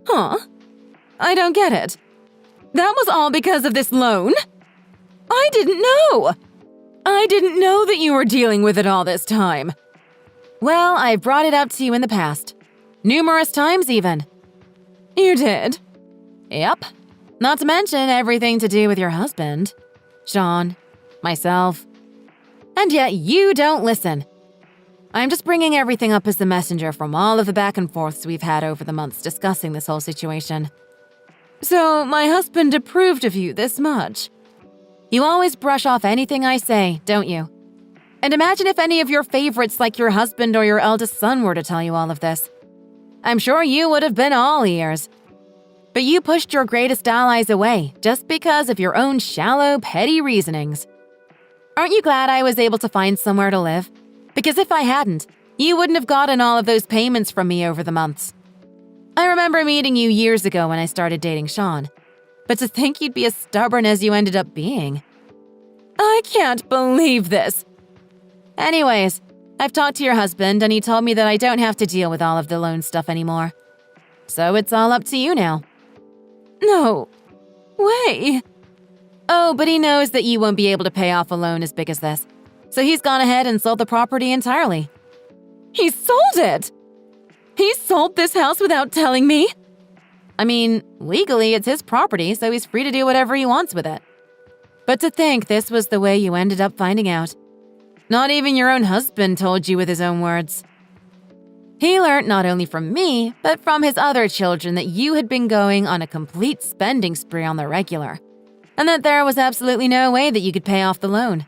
Huh? I don't get it. That was all because of this loan? I didn't know! I didn't know that you were dealing with it all this time. Well, I brought it up to you in the past. Numerous times, even. You did? Yep. Not to mention everything to do with your husband, Sean, myself. And yet you don't listen. I'm just bringing everything up as the messenger from all of the back and forths we've had over the months discussing this whole situation. So my husband approved of you this much. You always brush off anything I say, don't you? And imagine if any of your favorites like your husband or your eldest son were to tell you all of this. I'm sure you would have been all ears. But you pushed your greatest allies away just because of your own shallow, petty reasonings. Aren't you glad I was able to find somewhere to live? Because if I hadn't, you wouldn't have gotten all of those payments from me over the months. I remember meeting you years ago when I started dating Sean. But to think you'd be as stubborn as you ended up being. I can't believe this. Anyways, I've talked to your husband and he told me that I don't have to deal with all of the loan stuff anymore. So it's all up to you now. No way. Oh, but he knows that you won't be able to pay off a loan as big as this. So he's gone ahead and sold the property entirely. He sold it? He sold this house without telling me? I mean, legally it's his property, so he's free to do whatever he wants with it. But to think this was the way you ended up finding out. Not even your own husband told you with his own words. He learned not only from me, but from his other children that you had been going on a complete spending spree on the regular, and that there was absolutely no way that you could pay off the loan.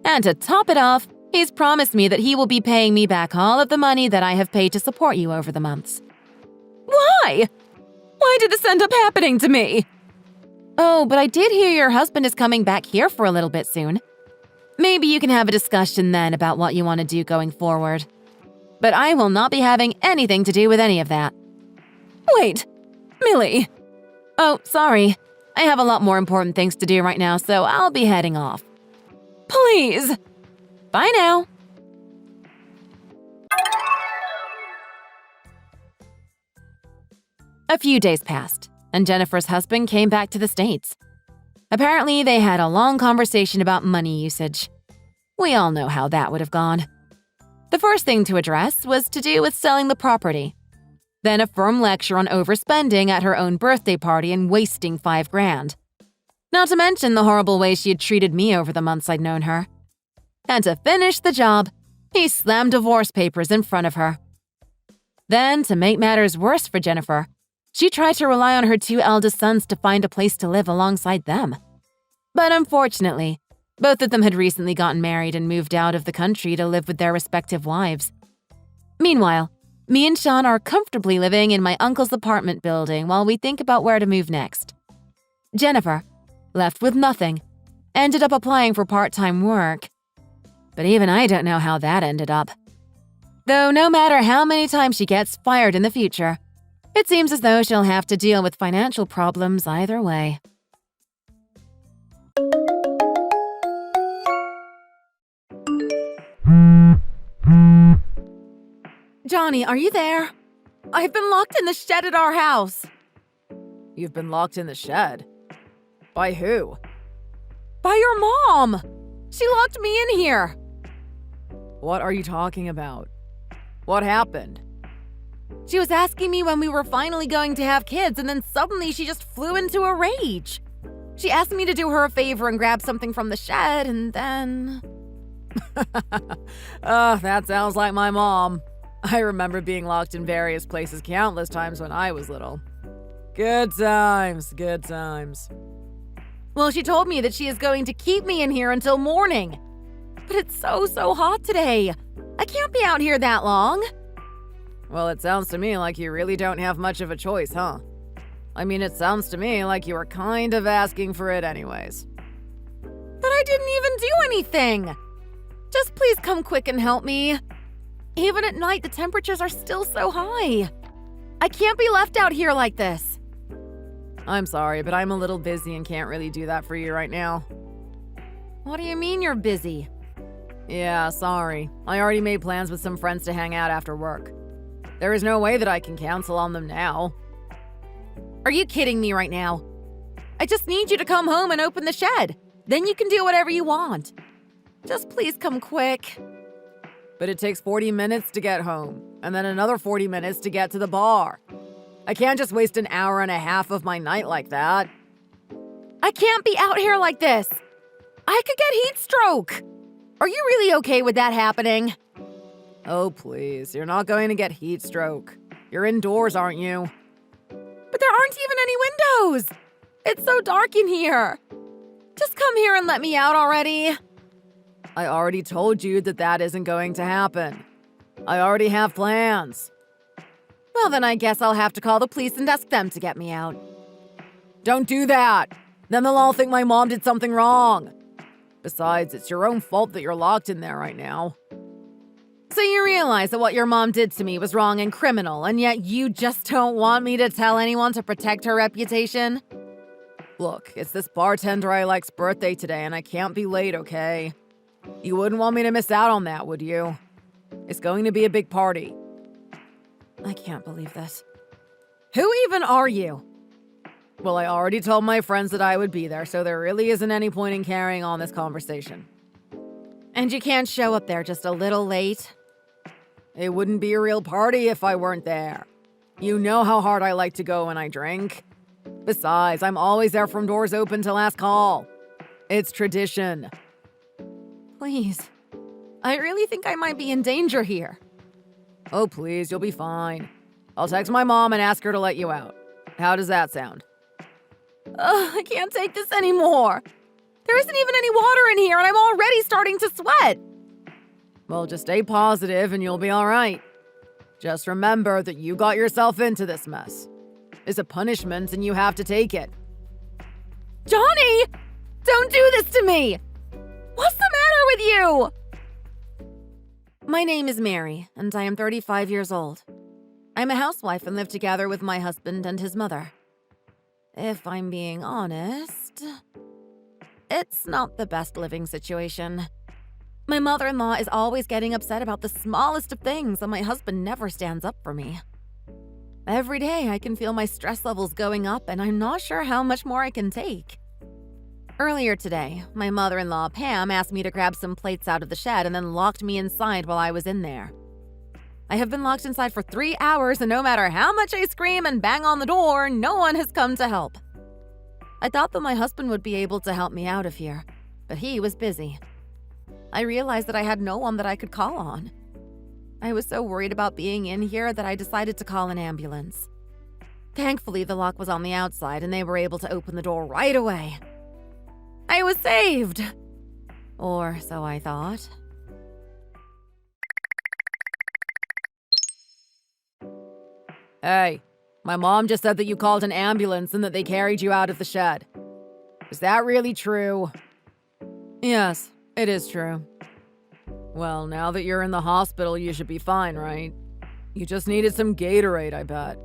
And to top it off, he's promised me that he will be paying me back all of the money that I have paid to support you over the months. Why? Why did this end up happening to me? Oh, but I did hear your husband is coming back here for a little bit soon. Maybe you can have a discussion then about what you want to do going forward. But I will not be having anything to do with any of that. Wait, Millie. Oh, sorry. I have a lot more important things to do right now, so I'll be heading off. Please. Bye now. A few days passed, and Jennifer's husband came back to the States. Apparently, they had a long conversation about money usage. We all know how that would have gone. The first thing to address was to do with selling the property. Then a firm lecture on overspending at her own birthday party and wasting $5,000. Not to mention the horrible way she had treated me over the months I'd known her. And to finish the job, he slammed divorce papers in front of her. Then, to make matters worse for Jennifer, she tried to rely on her 2 eldest sons to find a place to live alongside them. But unfortunately, both of them had recently gotten married and moved out of the country to live with their respective wives. Meanwhile, me and Sean are comfortably living in my uncle's apartment building while we think about where to move next. Jennifer, left with nothing, ended up applying for part-time work. But even I don't know how that ended up. Though no matter how many times she gets fired in the future, it seems as though she'll have to deal with financial problems either way. Johnny, are you there? I've been locked in the shed at our house. You've been locked in the shed? By who? By your mom! She locked me in here. What are you talking about? What happened? She was asking me when we were finally going to have kids, and then suddenly she just flew into a rage. She asked me to do her a favor and grab something from the shed, and then... That sounds like my mom. I remember being locked in various places countless times when I was little. Good times, good times. Well, she told me that she is going to keep me in here until morning. But it's so hot today. I can't be out here that long. Well, it sounds to me like you really don't have much of a choice, huh? I mean, it sounds to me like you were kind of asking for it anyways. But I didn't even do anything. Just please come quick and help me. Even at night, the temperatures are still so high. I can't be left out here like this. I'm sorry, but I'm a little busy and can't really do that for you right now. What do you mean you're busy? Yeah, sorry. I already made plans with some friends to hang out after work. There is no way that I can cancel on them now. Are you kidding me right now? I just need you to come home and open the shed. Then you can do whatever you want. Just please come quick. But it takes 40 minutes to get home, and then another 40 minutes to get to the bar. I can't just waste an hour and a half of my night like that. I can't be out here like this. I could get heat stroke. Are you really okay with that happening? Oh, please. You're not going to get heat stroke. You're indoors, aren't you? But there aren't even any windows. It's so dark in here. Just come here and let me out already. I already told you that that isn't going to happen. I already have plans. Well, then I guess I'll have to call the police and ask them to get me out. Don't do that. Then they'll all think my mom did something wrong. Besides, it's your own fault that you're locked in there right now. So you realize that what your mom did to me was wrong and criminal, and yet you just don't want me to tell anyone to protect her reputation? Look, it's this bartender I like's birthday today, and I can't be late, okay? You wouldn't want me to miss out on that, would you? It's going to be a big party. I can't believe this. Who even are you? Well, I already told my friends that I would be there, so there really isn't any point in carrying on this conversation. And you can't show up there just a little late? It wouldn't be a real party if I weren't there. You know how hard I like to go when I drink. Besides, I'm always there from doors open till last call. It's tradition. Please. I really think I might be in danger here. Oh, please, you'll be fine. I'll text my mom and ask her to let you out. How does that sound? I can't take this anymore. There isn't even any water in here, and I'm already starting to sweat. Well, just stay positive and you'll be all right. Just remember that you got yourself into this mess. It's a punishment and you have to take it. Johnny! Don't do this to me! What's the matter with you? My name is Mary, and I am 35 years old. I'm a housewife and live together with my husband and his mother. If I'm being honest, it's not the best living situation. My mother-in-law is always getting upset about the smallest of things, and my husband never stands up for me. Every day I can feel my stress levels going up, and I'm not sure how much more I can take. Earlier today, my mother-in-law, Pam, asked me to grab some plates out of the shed and then locked me inside while I was in there. I have been locked inside for 3 hours, and no matter how much I scream and bang on the door, no one has come to help. I thought that my husband would be able to help me out of here, but he was busy. I realized that I had no one that I could call on. I was so worried about being in here that I decided to call an ambulance. Thankfully, the lock was on the outside and they were able to open the door right away. I was saved! Or so I thought. Hey, my mom just said that you called an ambulance and that they carried you out of the shed. Is that really true? Yes, it is true. Well, now that you're in the hospital, you should be fine, right? You just needed some Gatorade, I bet.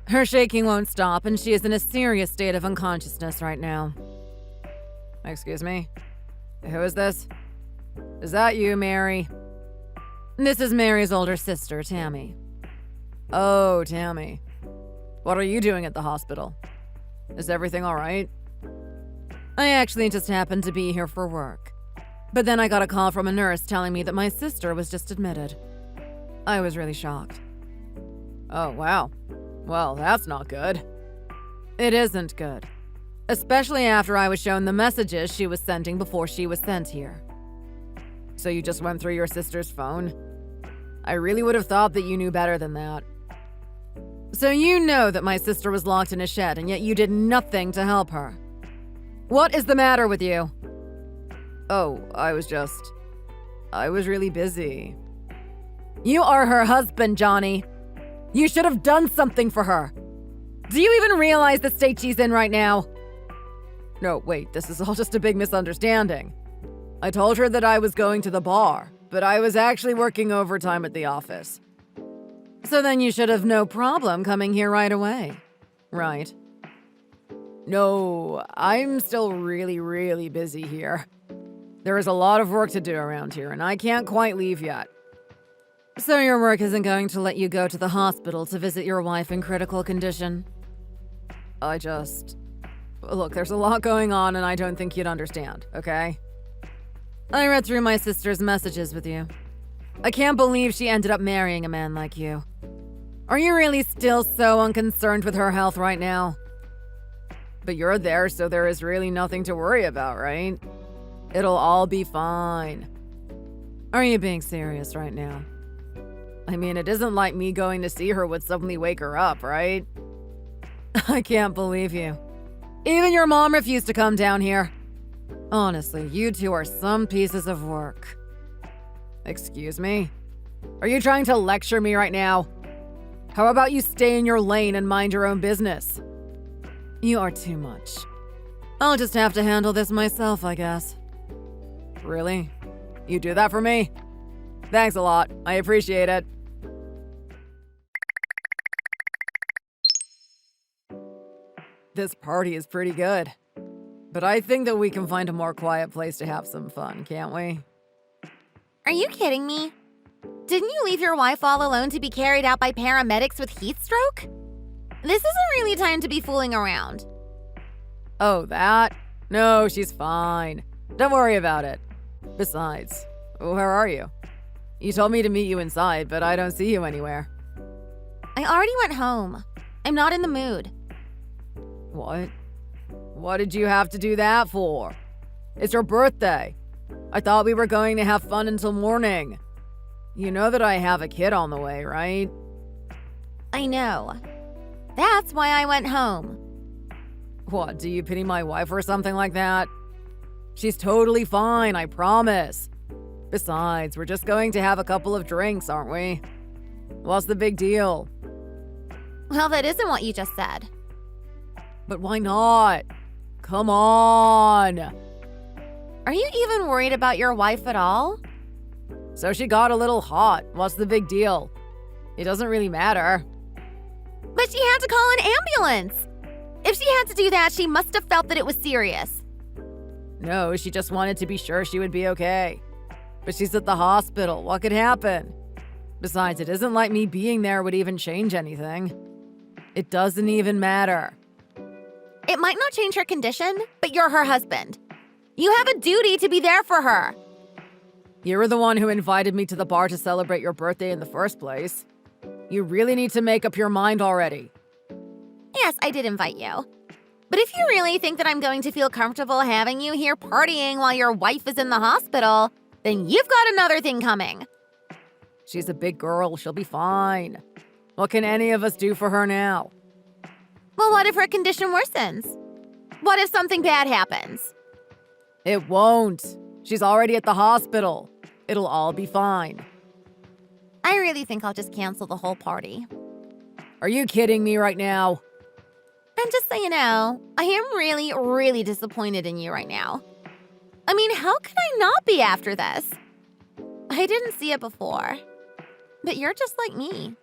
Her shaking won't stop, and she is in a serious state of unconsciousness right now. Excuse me? Who is this? Is that you, Mary? This is Mary's older sister, Tammy. Oh, Tammy. What are you doing at the hospital? Is everything all right? I actually just happened to be here for work. But then I got a call from a nurse telling me that my sister was just admitted. I was really shocked. Oh, wow. Well, that's not good. It isn't good. Especially after I was shown the messages she was sending before she was sent here. So you just went through your sister's phone? I really would have thought that you knew better than that. So you know that my sister was locked in a shed, and yet you did nothing to help her. What is the matter with you? Oh, I was really busy. You are her husband, Johnny. You should have done something for her. Do you even realize the state she's in right now? No, wait, this is all just a big misunderstanding. I told her that I was going to the bar, but I was actually working overtime at the office. So then you should have no problem coming here right away, right? No, I'm still really busy here. There is a lot of work to do around here, and I can't quite leave yet. So your work isn't going to let you go to the hospital to visit your wife in critical condition? Look, there's a lot going on, and I don't think you'd understand, okay? I read through my sister's messages with you. I can't believe she ended up marrying a man like you. Are you really still so unconcerned with her health right now? But you're there, so there is really nothing to worry about, right? It'll all be fine. Are you being serious right now? I mean, it isn't like me going to see her would suddenly wake her up, right? I can't believe you. Even your mom refused to come down here. Honestly, you two are some pieces of work. Excuse me? Are you trying to lecture me right now? How about you stay in your lane and mind your own business? You are too much. I'll just have to handle this myself, I guess. Really? You do that for me? Thanks a lot. I appreciate it. This party is pretty good. But I think that we can find a more quiet place to have some fun, can't we? Are you kidding me? Didn't you leave your wife all alone to be carried out by paramedics with heat stroke? This isn't really time to be fooling around. Oh, that? No, she's fine. Don't worry about it. Besides, where are you? You told me to meet you inside, but I don't see you anywhere. I already went home. I'm not in the mood. What? What did you have to do that for? It's your birthday. I thought we were going to have fun until morning. You know that I have a kid on the way, right? I know. That's why I went home. What, do you pity my wife or something like that? She's totally fine, I promise. Besides, we're just going to have a couple of drinks, aren't we? What's the big deal? Well, that isn't what you just said. But why not? Come on. Are you even worried about your wife at all? So she got a little hot. What's the big deal? It doesn't really matter. But she had to call an ambulance. If she had to do that, she must have felt that it was serious. No, she just wanted to be sure she would be okay. But she's at the hospital. What could happen? Besides, it isn't like me being there would even change anything. It doesn't even matter. It might not change her condition, but you're her husband. You have a duty to be there for her. You were the one who invited me to the bar to celebrate your birthday in the first place. You really need to make up your mind already. Yes, I did invite you. But if you really think that I'm going to feel comfortable having you here partying while your wife is in the hospital, then you've got another thing coming. She's a big girl. She'll be fine. What can any of us do for her now? Well, what if her condition worsens? What if something bad happens? It won't. She's already at the hospital. It'll all be fine. I really think I'll just cancel the whole party. Are you kidding me right now? And just so you know, I am really, really disappointed in you right now. I mean, how can I not be after this? I didn't see it before. But you're just like me.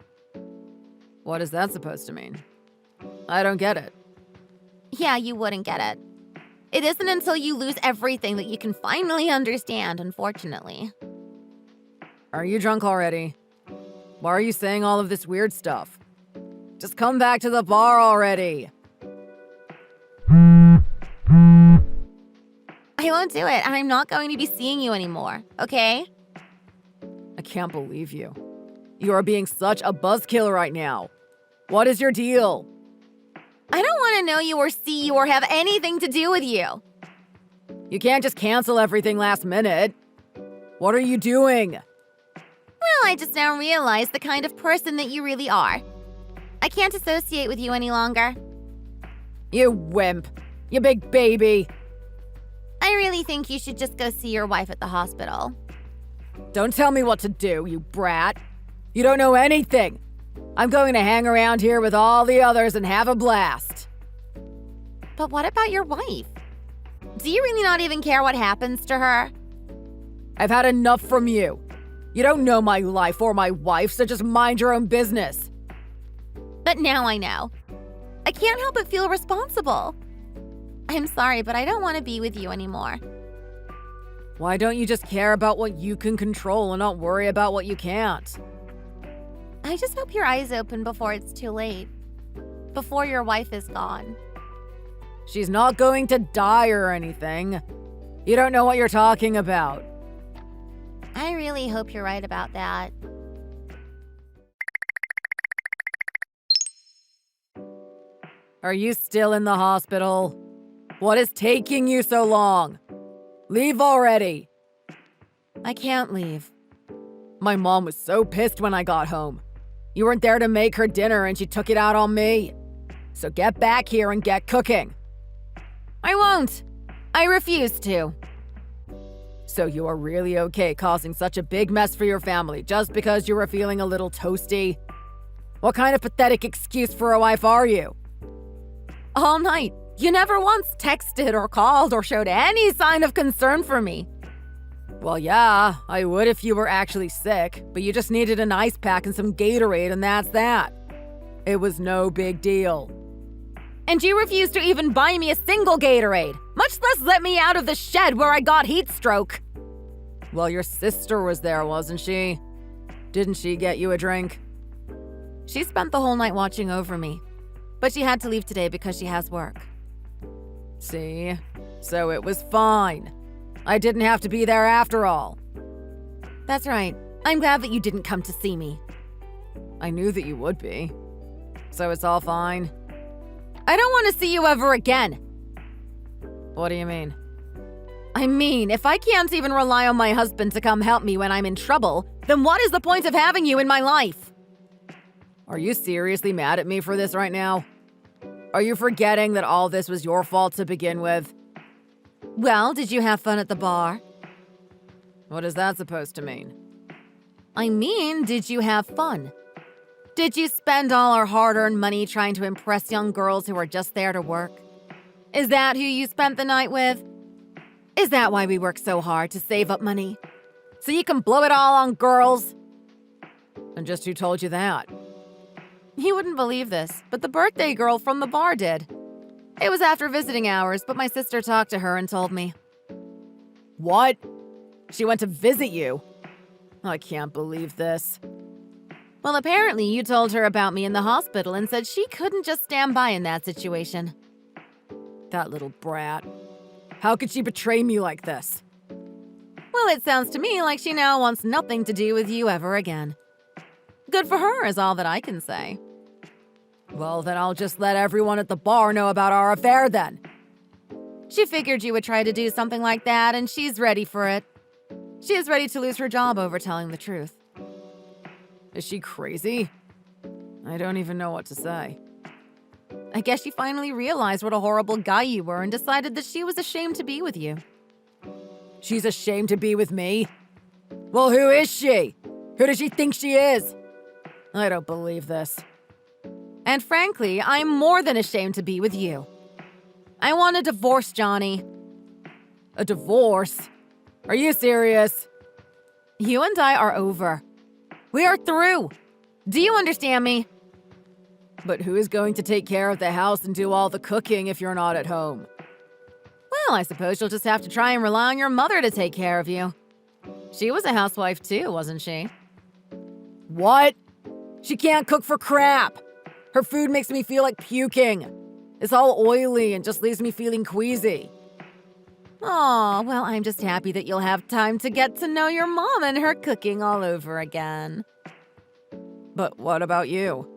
What is that supposed to mean? I don't get it. Yeah, you wouldn't get it. It isn't until you lose everything that you can finally understand, unfortunately. Are you drunk already? Why are you saying all of this weird stuff? Just come back to the bar already. I won't do it, and I'm not going to be seeing you anymore, okay? I can't believe you. You are being such a buzzkill right now. What is your deal? I don't want to know you or see you or have anything to do with you. You can't just cancel everything last minute. What are you doing? Well, I just now realized the kind of person that you really are. I can't associate with you any longer. You wimp. You big baby. I really think you should just go see your wife at the hospital. Don't tell me what to do, you brat. You don't know anything. I'm going to hang around here with all the others and have a blast. But what about your wife? Do you really not even care what happens to her? I've had enough from you. You don't know my life or my wife, so just mind your own business. But now I know. I can't help but feel responsible. I'm sorry, but I don't want to be with you anymore. Why don't you just care about what you can control and not worry about what you can't? I just hope your eyes open before it's too late. Before your wife is gone. She's not going to die or anything. You don't know what you're talking about. I really hope you're right about that. Are you still in the hospital? What is taking you so long? Leave already. I can't leave. My mom was so pissed when I got home. You weren't there to make her dinner and she took it out on me. So get back here and get cooking. I won't. I refuse to. So you are really okay causing such a big mess for your family just because you were feeling a little toasty? What kind of pathetic excuse for a wife are you? All night, you never once texted or called or showed any sign of concern for me. Well, yeah, I would if you were actually sick, but you just needed an ice pack and some Gatorade and that's that. It was no big deal. And you refused to even buy me a single Gatorade, much less let me out of the shed where I got heat stroke. Well, your sister was there, wasn't she? Didn't she get you a drink? She spent the whole night watching over me, but she had to leave today because she has work. See? So it was fine. I didn't have to be there after all. That's right. I'm glad that you didn't come to see me. I knew that you would be. So it's all fine? I don't want to see you ever again. What do you mean? I mean, if I can't even rely on my husband to come help me when I'm in trouble, then what is the point of having you in my life? Are you seriously mad at me for this right now? Are you forgetting that all this was your fault to begin with? Well, did you have fun at the bar? What is that supposed to mean? I mean, did you have fun? Did you spend all our hard-earned money trying to impress young girls who are just there to work? Is that who you spent the night with? Is that why we work so hard to save up money? So you can blow it all on girls? And just who told you that? You wouldn't believe this, but the birthday girl from the bar did. It was after visiting hours, but my sister talked to her and told me. What? She went to visit you? I can't believe this. Well, apparently you told her about me in the hospital and said she couldn't just stand by in that situation. That little brat. How could she betray me like this? Well, it sounds to me like she now wants nothing to do with you ever again. Good for her is all that I can say. Well, then I'll just let everyone at the bar know about our affair then. She figured you would try to do something like that, and she's ready for it. She is ready to lose her job over telling the truth. Is she crazy? I don't even know what to say. I guess she finally realized what a horrible guy you were and decided that she was ashamed to be with you. She's ashamed to be with me? Well, who is she? Who does she think she is? I don't believe this. And frankly, I'm more than ashamed to be with you. I want a divorce, Johnny. A divorce? Are you serious? You and I are over. We are through. Do you understand me? But who is going to take care of the house and do all the cooking if you're not at home? Well, I suppose you'll just have to try and rely on your mother to take care of you. She was a housewife too, wasn't she? What? She can't cook for crap. Her food makes me feel like puking. It's all oily and just leaves me feeling queasy. Oh, well, I'm just happy that you'll have time to get to know your mom and her cooking all over again. But what about you?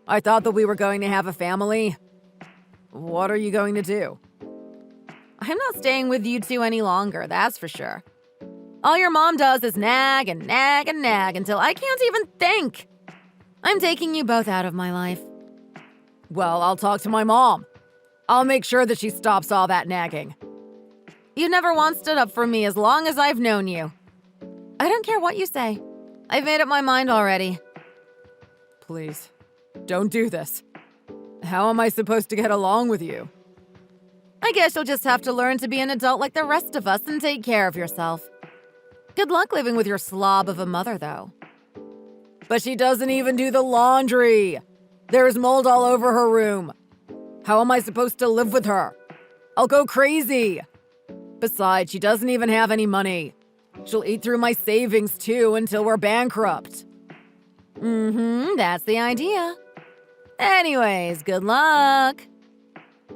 I thought that we were going to have a family. What are you going to do? I'm not staying with you two any longer, that's for sure. All your mom does is nag and nag and nag until I can't even think. I'm taking you both out of my life. Well, I'll talk to my mom. I'll make sure that she stops all that nagging. You never once stood up for me as long as I've known you. I don't care what you say. I've made up my mind already. Please, don't do this. How am I supposed to get along with you? I guess you'll just have to learn to be an adult like the rest of us and take care of yourself. Good luck living with your slob of a mother, though. But she doesn't even do the laundry. There's mold all over her room. How am I supposed to live with her? I'll go crazy. Besides, she doesn't even have any money. She'll eat through my savings too until we're bankrupt. That's the idea. Anyways, good luck.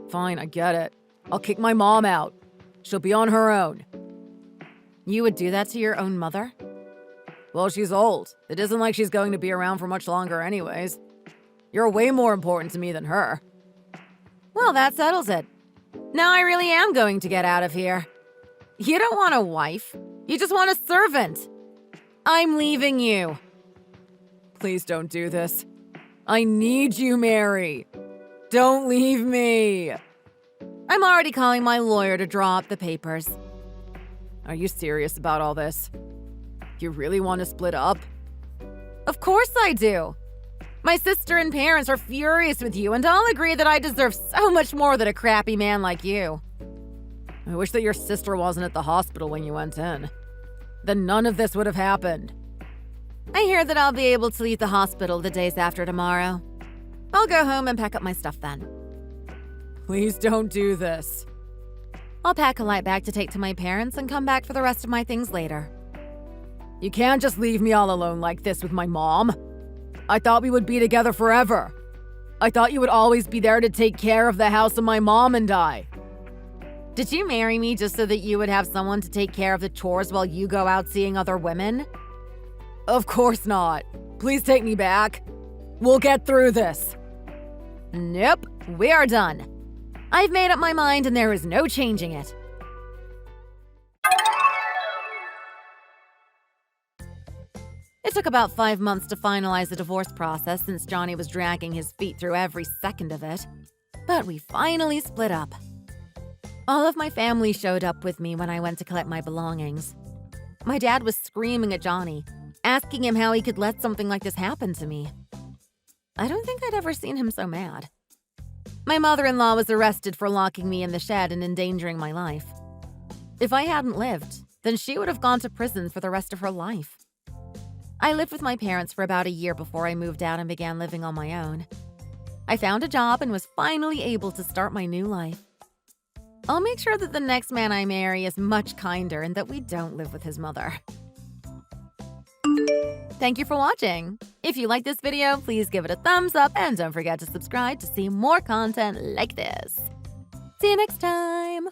Fine, I get it. I'll kick my mom out. She'll be on her own. You would do that to your own mother? Well, she's old. It isn't like she's going to be around for much longer anyways. You're way more important to me than her. Well, that settles it. Now I really am going to get out of here. You don't want a wife. You just want a servant. I'm leaving you. Please don't do this. I need you, Mary. Don't leave me. I'm already calling my lawyer to draw up the papers. Are you serious about all this? You really want to split up? Of course I do. My sister and parents are furious with you, and all agree that I deserve so much more than a crappy man like you. I wish that your sister wasn't at the hospital when you went in. Then none of this would have happened. I hear that I'll be able to leave the hospital the days after tomorrow. I'll go home and pack up my stuff then. Please don't do this. I'll pack a light bag to take to my parents and come back for the rest of my things later. You can't just leave me all alone like this with my mom. I thought we would be together forever. I thought you would always be there to take care of the house of my mom and I. Did you marry me just so that you would have someone to take care of the chores while you go out seeing other women? Of course not. Please take me back. We'll get through this. Nope, we are done. I've made up my mind and there is no changing it. It took about 5 months to finalize the divorce process since Johnny was dragging his feet through every second of it. But we finally split up. All of my family showed up with me when I went to collect my belongings. My dad was screaming at Johnny, asking him how he could let something like this happen to me. I don't think I'd ever seen him so mad. My mother-in-law was arrested for locking me in the shed and endangering my life. If I hadn't lived, then she would have gone to prison for the rest of her life. I lived with my parents for about a year before I moved out and began living on my own. I found a job and was finally able to start my new life. I'll make sure that the next man I marry is much kinder and that we don't live with his mother. Thank you for watching. If you like this video, please give it a thumbs up and don't forget to subscribe to see more content like this. See you next time!